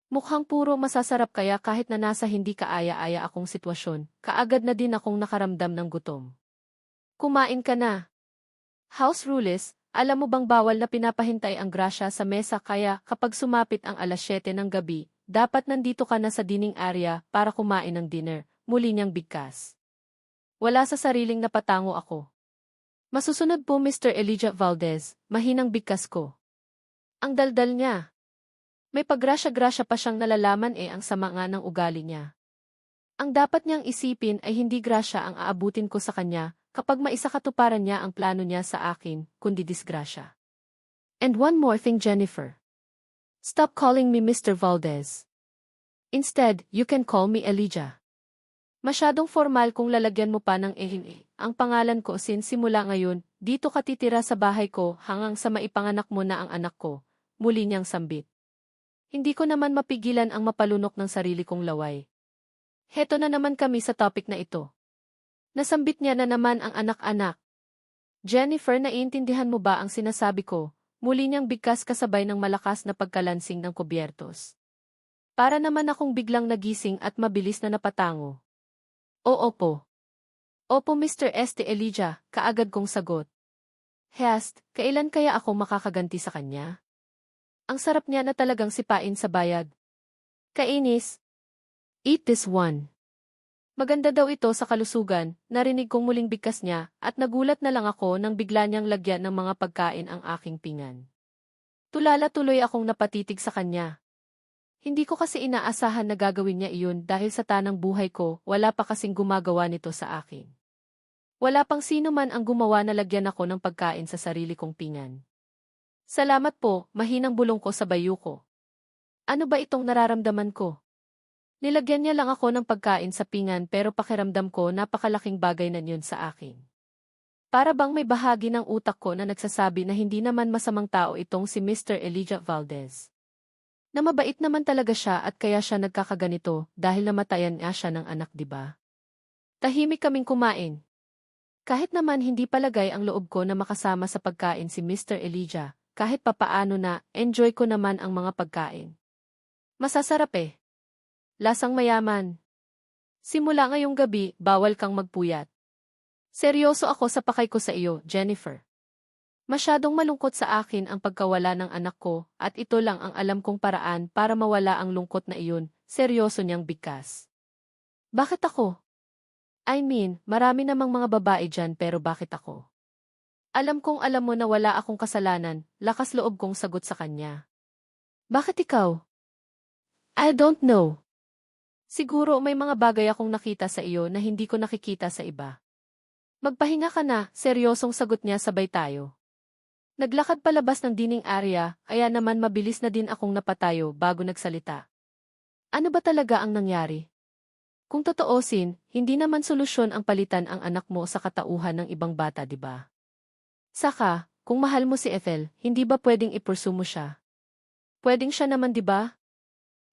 Mukhang puro masasarap kaya kahit na nasa hindi kaaya-aya akong sitwasyon, kaagad na din akong nakaramdam ng gutom. Kumain ka na. House rules, alam mo bang bawal na pinapahintay ang grasya sa mesa kaya kapag sumapit ang alas 7 ng gabi, dapat nandito ka na sa dining area para kumain ng dinner, muli niyang bigkas. Wala sa sariling napatango ako. Masusunod po Mr. Elijah Valdez, mahinang bigkas ko. Ang daldal niya. May paggrasya-grasya pa siyang nalalaman ang sama nga ng ugali niya. Ang dapat niyang isipin ay hindi grasya ang aabutin ko sa kanya, kapag maisakatuparan niya ang plano niya sa akin, kundi disgrasya. And one more thing, Jennifer. Stop calling me Mr. Valdez. Instead, you can call me Elijah. Masyadong formal kung lalagyan mo pa ng ang pangalan ko since simula ngayon, dito ka titira sa bahay ko hanggang sa maipanganak mo na ang anak ko, muli niyang sambit. Hindi ko naman mapigilan ang mapalunok ng sarili kong laway. Heto na naman kami sa topic na ito. Nasambit niya na naman ang anak-anak. Jennifer, naiintindihan mo ba ang sinasabi ko? Muli niyang bigkas kasabay ng malakas na pagkalansing ng kubyertos. Para naman akong biglang nagising at mabilis na napatango. Oo po. Opo Mr. Este Elijah, kaagad kong sagot. Heast, kailan kaya ako makakaganti sa kanya? Ang sarap niya na talagang sipain sa bayad. Kainis. Eat this one. Maganda daw ito sa kalusugan, narinig kong muling bigkas niya at nagulat na lang ako nang bigla niyang lagyan ng mga pagkain ang aking pingan. Tulala tuloy akong napatitig sa kanya. Hindi ko kasi inaasahan na gagawin niya iyon dahil sa tanang buhay ko, wala pa kasing gumagawa nito sa akin. Wala pang sino man ang gumawa na lagyan ako ng pagkain sa sarili kong pingan. Salamat po, mahinang bulong ko sa bayu ko. Ano ba itong nararamdaman ko? Nilagyan niya lang ako ng pagkain sa pingan pero pakiramdam ko napakalaking bagay na yun sa akin. Para bang may bahagi ng utak ko na nagsasabi na hindi naman masamang tao itong si Mr. Elijah Valdez. Na mabait naman talaga siya at kaya siya nagkakaganito dahil namatayan niya siya ng anak, diba? Tahimik kaming kumain. Kahit naman hindi palagay ang loob ko na makasama sa pagkain si Mr. Elijah, kahit papaano na enjoy ko naman ang mga pagkain. Masasarap eh. Lasang mayaman. Simula ngayong gabi, bawal kang magpuyat. Seryoso ako sa pakay ko sa iyo, Jennifer. Masyadong malungkot sa akin ang pagkawala ng anak ko at ito lang ang alam kong paraan para mawala ang lungkot na iyon, seryoso niyang bigkas. Bakit ako? I mean, marami namang mga babae dyan pero bakit ako? Alam kong alam mo na wala akong kasalanan, lakas loob kong sagot sa kanya. Bakit ikaw? I don't know. Siguro may mga bagay akong nakita sa iyo na hindi ko nakikita sa iba. Magpahinga ka na, seryosong sagot niya sabay tayo. Naglakad palabas ng dining area, kaya naman mabilis na din akong napatayo bago nagsalita. Ano ba talaga ang nangyari? Kung totoosin, hindi naman solusyon ang palitan ang anak mo sa katauhan ng ibang bata, di ba? Saka, kung mahal mo si Ethel, hindi ba pwedeng i-pursue mo siya? Pwedeng siya naman, di ba?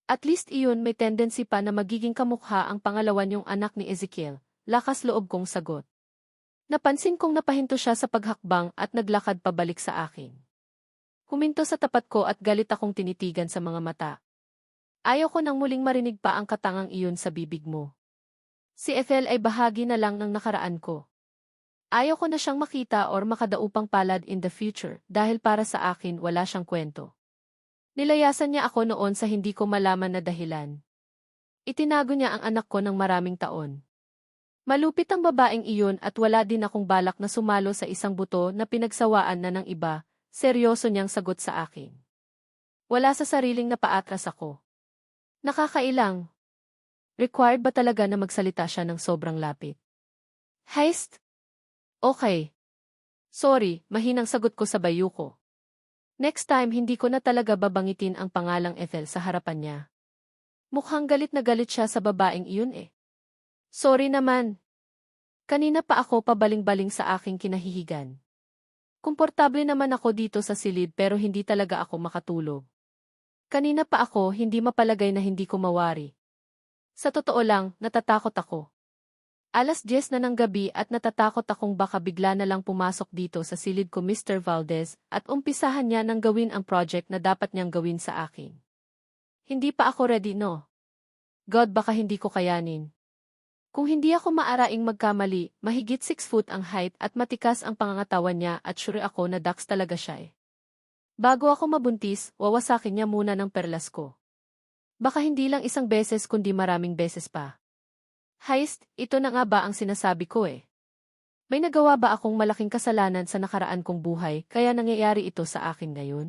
At least iyon may tendency pa na magiging kamukha ang pangalawa niyong anak ni Ezekiel, lakas loob kong sagot. Napansin kong napahinto siya sa paghakbang at naglakad pabalik sa akin. Huminto sa tapat ko at galit akong tinitigan sa mga mata. Ayaw ko nang muling marinig pa ang katangang iyon sa bibig mo. Si Ethel ay bahagi na lang ng nakaraan ko. Ayaw ko na siyang makita or makadaupang palad in the future dahil para sa akin wala siyang kwento. Nilayasan niya ako noon sa hindi ko malaman na dahilan. Itinago niya ang anak ko ng maraming taon. Malupit ang babaeng iyon at wala din akong balak na sumalo sa isang buto na pinagsawaan na ng iba, seryoso niyang sagot sa akin. Wala sa sariling napaatras ako. Nakakailang. Required ba talaga na magsalita siya ng sobrang lapit? Heist? Okay. Sorry, mahinang sagot ko sa bayu ko. Next time hindi ko na talaga babangitin ang pangalang Ethel sa harapan niya. Mukhang galit na galit siya sa babaeng iyon eh. Sorry naman. Kanina pa ako pabaling-baling sa aking kinahihigan. Komportable naman ako dito sa silid pero hindi talaga ako makatulog. Kanina pa ako hindi mapalagay na hindi ko mawari. Sa totoo lang, natatakot ako. 10:00 na ng gabi at natatakot akong baka bigla na lang pumasok dito sa silid ko Mr. Valdez at umpisahan niya nang gawin ang project na dapat niyang gawin sa akin. Hindi pa ako ready, no? God, baka hindi ko kayanin. Kung hindi ako maaraing magkamali, mahigit 6 foot ang height at matikas ang pangangatawan niya at sure ako na dax talaga siya eh. Bago ako mabuntis, wawasakin niya muna ng perlas ko. Baka hindi lang isang beses kundi maraming beses pa. Heist, ito na nga ba ang sinasabi ko eh? May nagawa ba akong malaking kasalanan sa nakaraan kong buhay kaya nangyayari ito sa akin ngayon?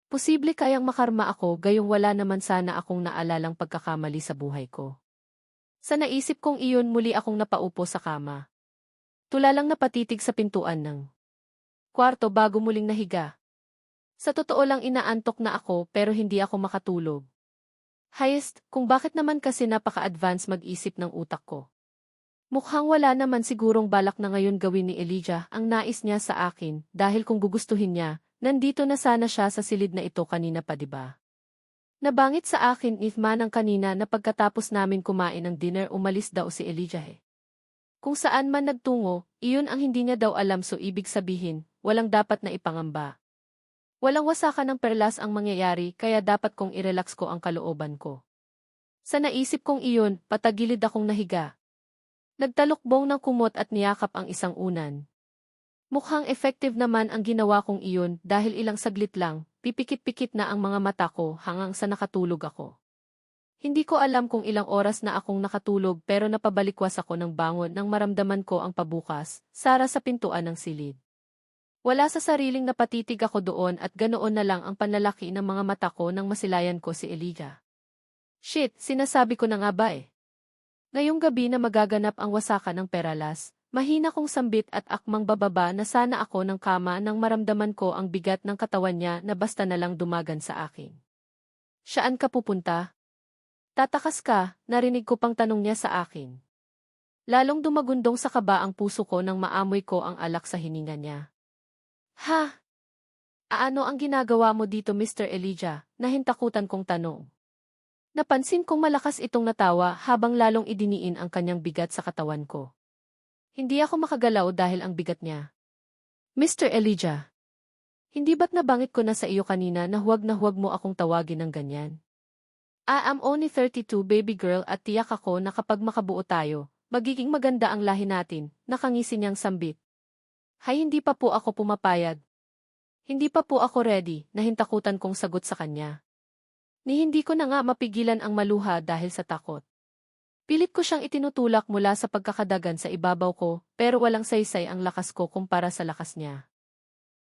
Posible kayang makarma ako gayong wala naman sana akong naalalang pagkakamali sa buhay ko. Sa naisip kong iyon muli akong napaupo sa kama. Tulalang napatitig sa pintuan ng kwarto bago muling nahiga. Sa totoo lang inaantok na ako pero hindi ako makatulog. Heist, kung bakit naman kasi napaka-advance mag-isip ng utak ko. Mukhang wala naman sigurong balak na ngayon gawin ni Elijah ang nais niya sa akin dahil kung gugustuhin niya, nandito na sana siya sa silid na ito kanina pa, diba? Nabangit sa akin if manang kanina na pagkatapos namin kumain ng dinner umalis daw si Elijah eh. Kung saan man nagtungo, iyon ang hindi niya daw alam so ibig sabihin, walang dapat na ipangamba. Walang wasakan ng perlas ang mangyayari kaya dapat kong i-relax ko ang kalooban ko. Sa naisip kong iyon, patagilid akong nahiga. Nagtalukbong ng kumot at niyakap ang isang unan. Mukhang effective naman ang ginawa kong iyon dahil ilang saglit lang, pipikit-pikit na ang mga mata ko hanggang sa nakatulog ako. Hindi ko alam kung ilang oras na akong nakatulog pero napabalikwas ako ng bangon nang maramdaman ko ang pabukas, sara sa pintuan ng silid. Wala sa sariling napatitig ako doon at ganoon na lang ang panlalaki ng mga mata ko nang masilayan ko si Elijah. Shit, sinasabi ko na nga ba eh. Ngayong gabi na magaganap ang wasakan ng peralas, mahina kong sambit at akmang bababa na sana ako ng kama nang maramdaman ko ang bigat ng katawan niya na basta na lang dumagan sa akin. Saan ka pupunta? Tatakas ka, narinig ko pang tanong niya sa akin. Lalong dumagundong sa kaba ang puso ko nang maamoy ko ang alak sa hininga niya. Ha? Ano ang ginagawa mo dito Mr. Elijah? Nahintakutan kong tanong. Napansin kong malakas itong natawa habang lalong idiniin ang kanyang bigat sa katawan ko. Hindi ako makagalaw dahil ang bigat niya. Mr. Elijah, hindi ba't nabangit ko na sa iyo kanina na huwag mo akong tawagin ng ganyan? I am only 32 baby girl at tiyak ako na kapag makabuo tayo, magiging maganda ang lahi natin, nakangisi niyang sambit. Hay hindi pa po ako pumapayag, Hindi pa po ako ready, nahintakutan kong sagot sa kanya. Ni hindi ko na nga mapigilan ang maluha dahil sa takot. Pilit ko siyang itinutulak mula sa pagkakadagan sa ibabaw ko, pero walang saysay ang lakas ko kumpara sa lakas niya.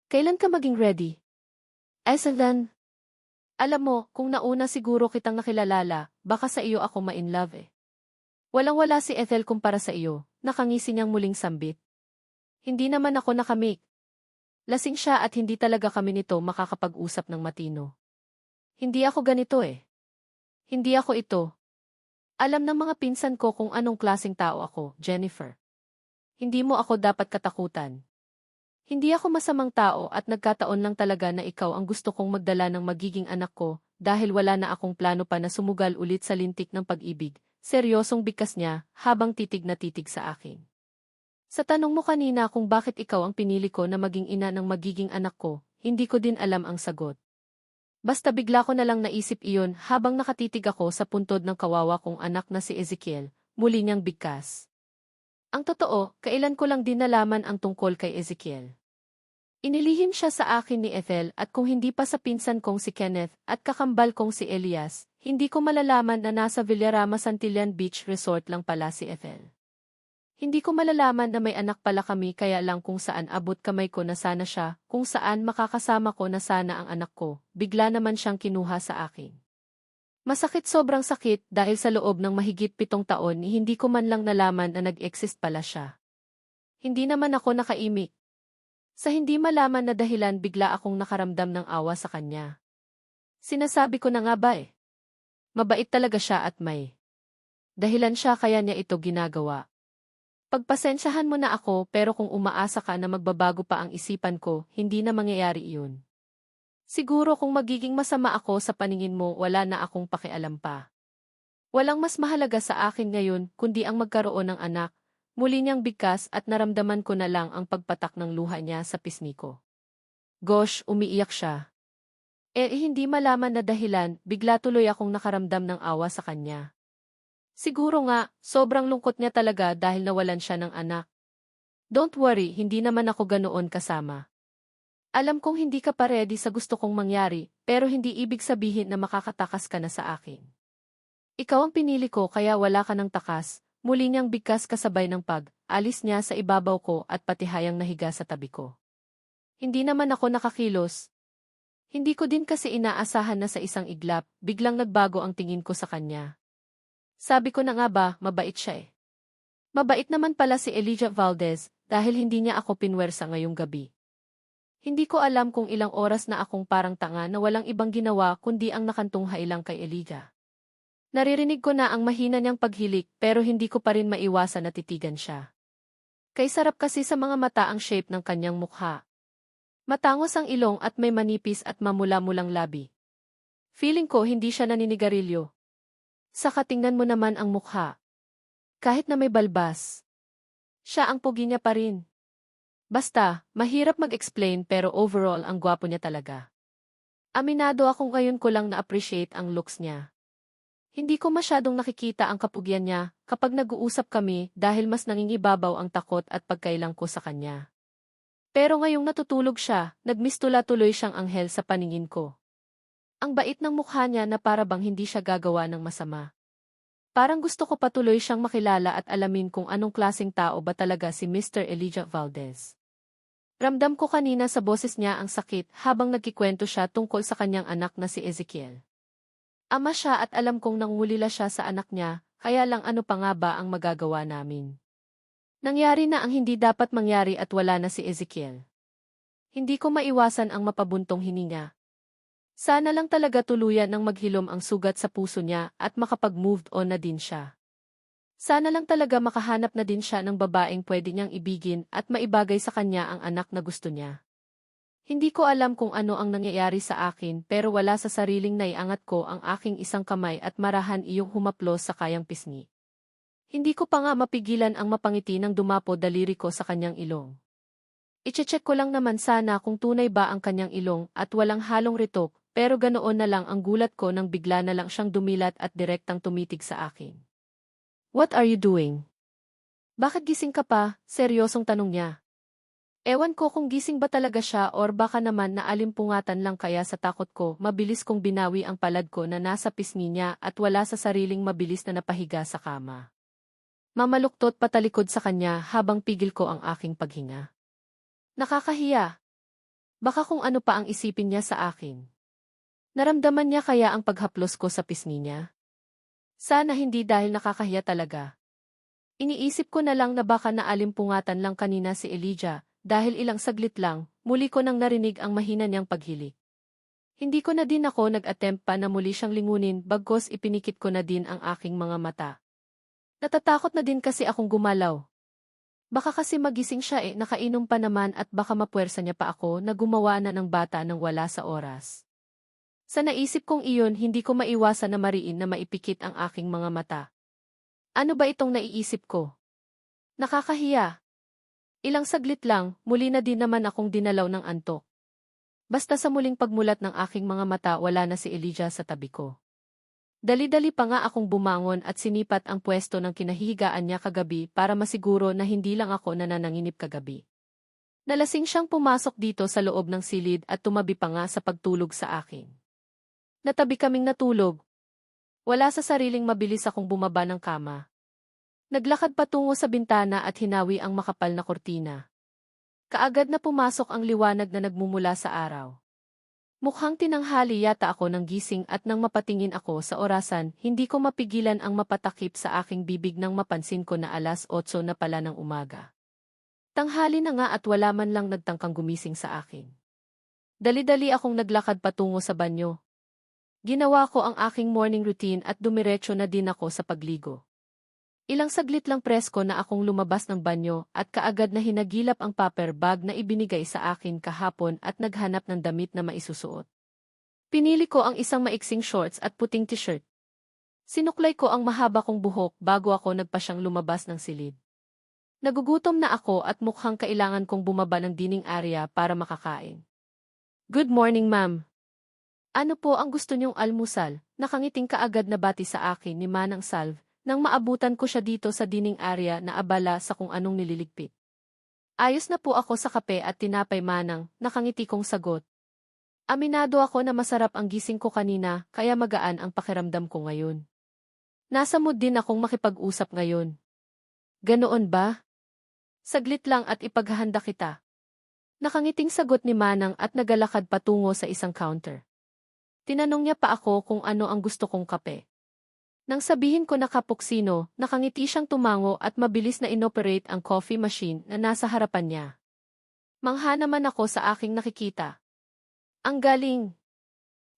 Kailan ka maging ready? Esalan. Alam mo, kung nauna siguro kitang nakilala, baka sa iyo ako ma-in-love eh. Walang-wala si Ethel kumpara sa iyo, nakangisi niyang muling sambit. Hindi naman ako nakamik. Lasing siya at hindi talaga kami nito makakapag-usap ng matino. Hindi ako ganito eh. Hindi ako ito. Alam ng mga pinsan ko kung anong klaseng tao ako, Jennifer. Hindi mo ako dapat katakutan. Hindi ako masamang tao at nagkataon lang talaga na ikaw ang gusto kong magdala ng magiging anak ko dahil wala na akong plano pa na sumugal ulit sa lintik ng pag-ibig. Seryosong bigkas niya habang titig na titig sa akin. Sa tanong mo kanina kung bakit ikaw ang pinili ko na maging ina ng magiging anak ko, hindi ko din alam ang sagot. Basta bigla ko na lang naisip iyon habang nakatitig ako sa puntod ng kawawa kong anak na si Ezekiel, muli niyang bigkas. Ang totoo, kailan ko lang din nalaman ang tungkol kay Ezekiel. Inilihim siya sa akin ni Ethel at kung hindi pa sa pinsan kong si Kenneth at kakambal kong si Elias, hindi ko malalaman na nasa Villarama Santillan Beach Resort lang pala si Ethel. Hindi ko malalaman na may anak pala kami kaya lang kung saan abot kamay ko na sana siya, kung saan makakasama ko na sana ang anak ko, bigla naman siyang kinuha sa akin. Masakit sobrang sakit dahil sa loob ng mahigit 7 taon hindi ko man lang nalaman na nag-exist pala siya. Hindi naman ako nakaimik. Sa hindi malaman na dahilan bigla akong nakaramdam ng awa sa kanya. Sinasabi ko na nga ba eh. Mabait talaga siya at may dahilan siya kaya niya ito ginagawa. Pagpasensyahan mo na ako pero kung umaasa ka na magbabago pa ang isipan ko, hindi na mangyayari iyon. Siguro kung magiging masama ako sa paningin mo wala na akong pakialam pa. Walang mas mahalaga sa akin ngayon kundi ang magkaroon ng anak. Muli niyang bigkas at naramdaman ko na lang ang pagpatak ng luha niya sa pisngi ko. Gosh, umiiyak siya. Hindi malaman na dahilan, bigla tuloy akong nakaramdam ng awa sa kanya. Siguro nga, sobrang lungkot niya talaga dahil nawalan siya ng anak. Don't worry, hindi naman ako ganoon kasama. Alam kong hindi ka pa ready sa gusto kong mangyari, pero hindi ibig sabihin na makakatakas ka na sa akin. Ikaw ang pinili ko kaya wala ka ng takas, muli niyang bigkas kasabay ng pag-alis niya sa ibabaw ko at pati hayang nahiga sa tabi ko. Hindi naman ako nakakilos. Hindi ko din kasi inaasahan na sa isang iglap, biglang nagbago ang tingin ko sa kanya. Sabi ko na nga ba, mabait siya eh. Mabait naman pala si Elijah Valdez dahil hindi niya ako pinwersa ngayong gabi. Hindi ko alam kung ilang oras na akong parang tanga na walang ibang ginawa kundi ang nakantunghay lang kay Elijah. Naririnig ko na ang mahina niyang paghilik pero hindi ko pa rin maiwasan na titigan siya. Kay sarap kasi sa mga mata ang shape ng kanyang mukha. Matangos ang ilong at may manipis at mamula-mulang labi. Feeling ko hindi siya naninigarilyo. Saka tingnan mo naman ang mukha. Kahit na may balbas. Siya ang pugi niya pa rin. Basta, mahirap mag-explain pero overall ang gwapo niya talaga. Aminado ako ngayon ko lang na-appreciate ang looks niya. Hindi ko masyadong nakikita ang kapugyan niya kapag nag-uusap kami dahil mas nangingibabaw ang takot at pagkailang ko sa kanya. Pero ngayong natutulog siya, nagmistula tuloy siyang anghel sa paningin ko. Ang bait ng mukha niya na para bang hindi siya gagawa ng masama. Parang gusto ko patuloy siyang makilala at alamin kung anong klaseng tao ba talaga si Mr. Elijah Valdez. Ramdam ko kanina sa boses niya ang sakit habang nagkikwento siya tungkol sa kanyang anak na si Ezekiel. Ama siya at alam kong nangulila siya sa anak niya, kaya lang ano pa nga ba ang magagawa namin. Nangyari na ang hindi dapat mangyari at wala na si Ezekiel. Hindi ko maiwasan ang mapabuntong hininga. Sana lang talaga tuluyan ng maghilom ang sugat sa puso niya at makapag-move on na din siya. Sana lang talaga makahanap na din siya ng babaeng pwede niyang ibigin at maibagay sa kanya ang anak na gusto niya. Hindi ko alam kung ano ang nangyayari sa akin pero wala sa sariling naiangat ko ang aking isang kamay at marahan iyong humaplos sa kayang pisngi. Hindi ko pa nga mapigilan ang mapangiti ng dumapo daliri ko sa kanyang ilong. Iche-check ko lang naman sana kung tunay ba ang kanyang ilong at walang halong ritok. Pero ganoon na lang ang gulat ko nang bigla na lang siyang dumilat at direktang tumitig sa akin. What are you doing? Bakit gising ka pa? Seryosong tanong niya. Ewan ko kung gising ba talaga siya or baka naman naalimpungatan lang kaya sa takot ko mabilis kong binawi ang palad ko na nasa pisngi niya at wala sa sariling mabilis na napahiga sa kama. Mamaluktot patalikod sa kanya habang pigil ko ang aking paghinga. Nakakahiya. Baka kung ano pa ang isipin niya sa akin. Naramdaman niya kaya ang paghaplos ko sa pisngi niya? Sana hindi dahil nakakahiya talaga. Iniisip ko na lang na baka naalimpungatan lang kanina si Elijah, dahil ilang saglit lang, muli ko nang narinig ang mahina niyang paghilik. Hindi ko na din ako nag-attempt pa na muli siyang lingunin bagkos ipinikit ko na din ang aking mga mata. Natatakot na din kasi akong gumalaw. Baka kasi magising siya nakainom pa naman at baka mapuwersa niya pa ako na gumawa na ng bata nang wala sa oras. Sa naisip kong iyon hindi ko maiwasan na mariin na maipikit ang aking mga mata. Ano ba itong naiisip ko? Nakakahiya. Ilang saglit lang, muli na din naman akong dinalaw ng antok. Basta sa muling pagmulat ng aking mga mata wala na si Elijah sa tabi ko. Dali-dali pa nga akong bumangon at sinipat ang pwesto ng kinahihigaan niya kagabi para masiguro na hindi lang ako nanananginip kagabi. Nalasing siyang pumasok dito sa loob ng silid at tumabi pa nga sa pagtulog sa akin. Natabi kaming natulog. Wala sa sariling mabilis akong bumaba ng kama. Naglakad patungo sa bintana at hinawi ang makapal na kortina. Kaagad na pumasok ang liwanag na nagmumula sa araw. Mukhang tinanghali yata ako ng gising at nang mapatingin ako sa orasan, hindi ko mapigilan ang mapatakip sa aking bibig nang mapansin ko na 8:00 na pala ng umaga. Tanghali na nga at wala man lang nagtangkang gumising sa akin. Dali-dali akong naglakad patungo sa banyo. Ginawa ko ang aking morning routine at dumiretso na din ako sa pagligo. Ilang saglit lang presko na akong lumabas ng banyo at kaagad na hinagilap ang paper bag na ibinigay sa akin kahapon at naghanap ng damit na maisusuot. Pinili ko ang isang maiksing shorts at puting t-shirt. Sinuklay ko ang mahaba kong buhok bago ako nagpasyang lumabas ng silid. Nagugutom na ako at mukhang kailangan kong bumaba ng dining area para makakain. Good morning, ma'am. Ano po ang gusto niyong almusal? Nakangiting kaagad na bati sa akin ni Manang Salve. Nang maabutan ko siya dito sa dining area na abala sa kung anong nililigpit. Ayos na po ako sa kape at tinapay manang, nakangiti kong sagot. Aminado ako na masarap ang gising ko kanina kaya magaan ang pakiramdam ko ngayon. Nasa mood din akong makipag-usap ngayon. Ganoon ba? Saglit lang at ipaghahanda kita. Nakangiting sagot ni Manang at nagalakad patungo sa isang counter. Tinanong niya pa ako kung ano ang gusto kong kape. Nang sabihin ko na kapuksino, nakangiti siyang tumango at mabilis na inoperate ang coffee machine na nasa harapan niya. Mangha naman ako sa aking nakikita. Ang galing!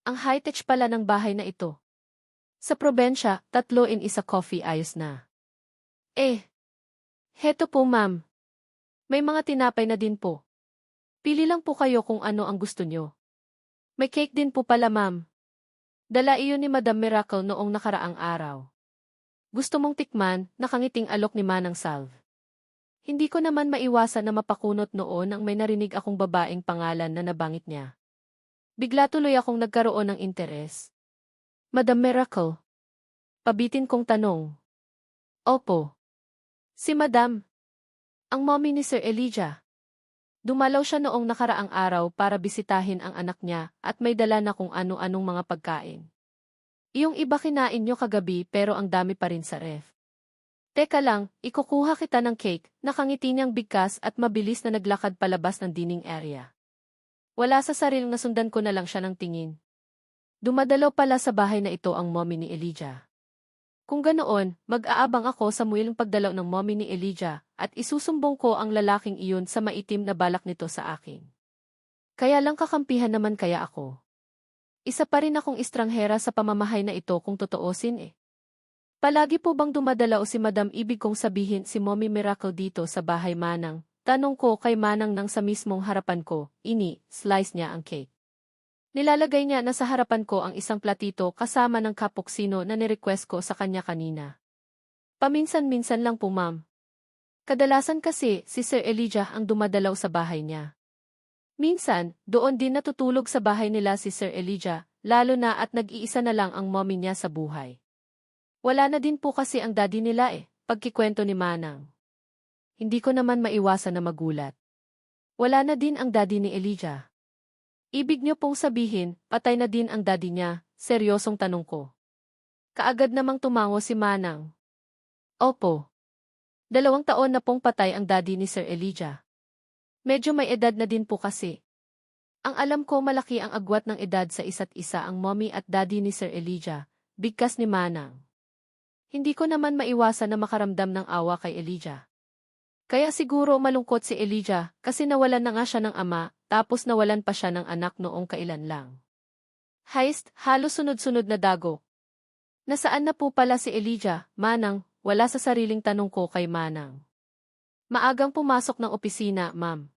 Ang high-tech pala ng bahay na ito. Sa probensya, 3 in 1 coffee ayos na. Heto po ma'am. May mga tinapay na din po. Pili lang po kayo kung ano ang gusto nyo. May cake din po pala ma'am. Dala iyon ni Madam Miracle noong nakaraang araw. Gusto mong tikman, nakangiting alok ni Manang Salve. Hindi ko naman maiwasan na mapakunot noon nang may narinig akong babaeng pangalan na nabangit niya. Bigla tuloy akong nagkaroon ng interes. Madam Miracle? Pabitin kong tanong. Opo. Si Madam. Ang mommy ni Sir Elijah. Dumalaw siya noong nakaraang araw para bisitahin ang anak niya at may dala na kung ano-anong mga pagkain. Iyong iba kinain nyo kagabi pero ang dami pa rin sa ref. Teka lang, ikukuha kita ng cake, nakangiti niyang bigkas at mabilis na naglakad palabas ng dining area. Wala sa sariling nasundan ko na lang siya ng tingin. Dumadalaw pala sa bahay na ito ang mommy ni Elijah. Kung ganoon, mag-aabang ako sa muling pagdalaw ng mommy ni Elijah at isusumbong ko ang lalaking iyon sa maitim na balak nito sa akin. Kaya lang kakampihan naman kaya ako. Isa pa rin akong estranghera sa pamamahay na ito kung totoosin Palagi po bang dumadalaw si Madam ibig kong sabihin si Mommy Miracle dito sa bahay Manang? Tanong ko kay Manang nang sa mismong harapan ko, slice niya ang cake. Nilalagay niya na sa harapan ko ang isang platito kasama ng kapuksino na nirequest ko sa kanya kanina. Paminsan-minsan lang po ma'am. Kadalasan kasi si Sir Elijah ang dumadalaw sa bahay niya. Minsan, doon din natutulog sa bahay nila si Sir Elijah, lalo na at nag-iisa na lang ang mommy niya sa buhay. Wala na din po kasi ang daddy nila pagkikwento ni Manang. Hindi ko naman maiwasan na magulat. Wala na din ang daddy ni Elijah. Ibig niyo pong sabihin, patay na din ang daddy niya, seryosong tanong ko. Kaagad namang tumango si Manang. Opo. 2 taon na pong patay ang daddy ni Sir Elijah. Medyo may edad na din po kasi. Ang alam ko malaki ang agwat ng edad sa isa't isa ang mommy at daddy ni Sir Elijah, bigkas ni Manang. Hindi ko naman maiwasan na makaramdam ng awa kay Elijah. Kaya siguro malungkot si Elijah kasi nawalan na nga siya ng ama, tapos nawalan pa siya ng anak noong kailan lang. Heist, halos sunod-sunod na dago. Nasaan na po pala si Elijah, Manang? Wala sa sariling tanong ko kay Manang. Maagang pumasok ng opisina, ma'am.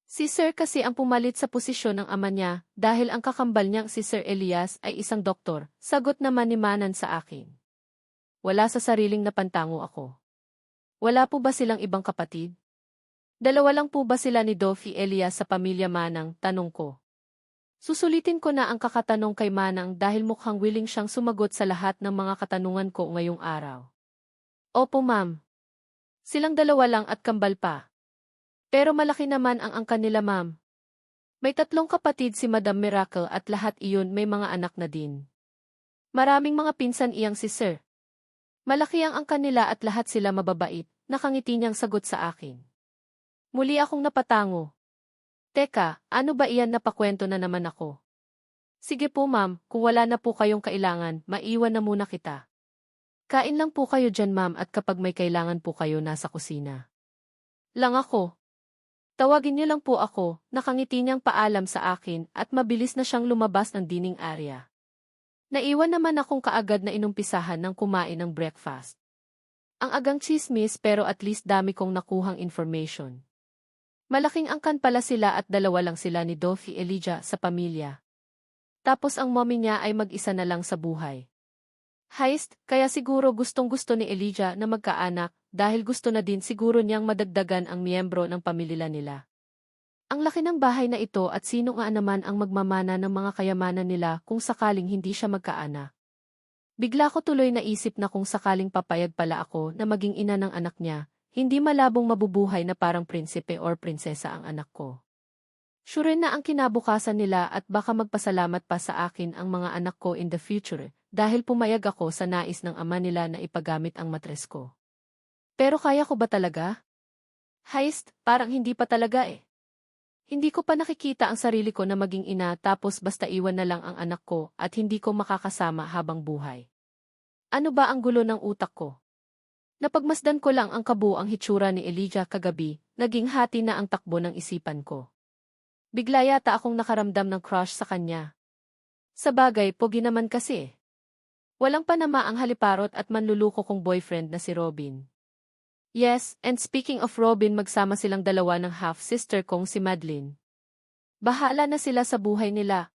Si Sir kasi ang pumalit sa posisyon ng ama niya dahil ang kakambal niyang si Sir Elias ay isang doktor, sagot naman ni Manan sa akin. Wala sa sariling napantango ako. Wala po ba silang ibang kapatid? 2 lang po ba sila ni Doffy Elias sa pamilya Manang, tanong ko. Susulitin ko na ang kakatanong kay Manang dahil mukhang willing siyang sumagot sa lahat ng mga katanungan ko ngayong araw. Opo ma'am. Silang 2 lang at kambal pa. Pero malaki naman ang angkan nila ma'am. May 3 kapatid si Madam Miracle at lahat iyon may mga anak na din. Maraming mga pinsan iyang si Sir. Malaki ang angkan nila at lahat sila mababait, nakangiti niyang sagot sa akin. Muli akong napatango. Teka, ano ba iyan, napakwento na naman ako? Sige po ma'am, kung wala na po kayong kailangan, maiwan na muna kita. Kain lang po kayo dyan ma'am at kapag may kailangan po kayo nasa kusina. Lang ako. Tawagin niyo lang po ako, nakangiti niyang paalam sa akin at mabilis na siyang lumabas ng dining area. Naiwan naman akong kaagad na inumpisahan ng kumain ng breakfast. Ang agang chismis pero at least dami kong nakuhang information. Malaking angkan pala sila at 2 lang sila ni Doffy Elijah sa pamilya. Tapos ang mommy niya ay mag-isa na lang sa buhay. Heist, kaya siguro gustong-gusto ni Elijah na magkaanak dahil gusto na din siguro niyang madagdagan ang miyembro ng pamilya nila. Ang laki ng bahay na ito at sino nga naman ang magmamana ng mga kayamanan nila kung sakaling hindi siya magkaanak. Bigla ko tuloy naisip na kung sakaling papayag pala ako na maging ina ng anak niya, hindi malabong mabubuhay na parang prinsipe or prinsesa ang anak ko. Sure na ang kinabukasan nila at baka magpasalamat pa sa akin ang mga anak ko in the future dahil pumayag ako sa nais ng ama nila na ipagamit ang matres ko. Pero kaya ko ba talaga? Heist, parang hindi pa talaga eh. Hindi ko pa nakikita ang sarili ko na maging ina tapos basta iwan na lang ang anak ko at hindi ko makakasama habang buhay. Ano ba ang gulo ng utak ko? Napagmasdan ko lang ang kabuuang hitsura ni Elijah kagabi, naging hati na ang takbo ng isipan ko. Bigla yata akong nakaramdam ng crush sa kanya. Sa bagay, pogi naman kasi. Walang panama ang haliparot at manluluko kong boyfriend na si Robin. Yes, and speaking of Robin, magsama silang 2 ng half-sister kong si Madeline. Bahala na sila sa buhay nila,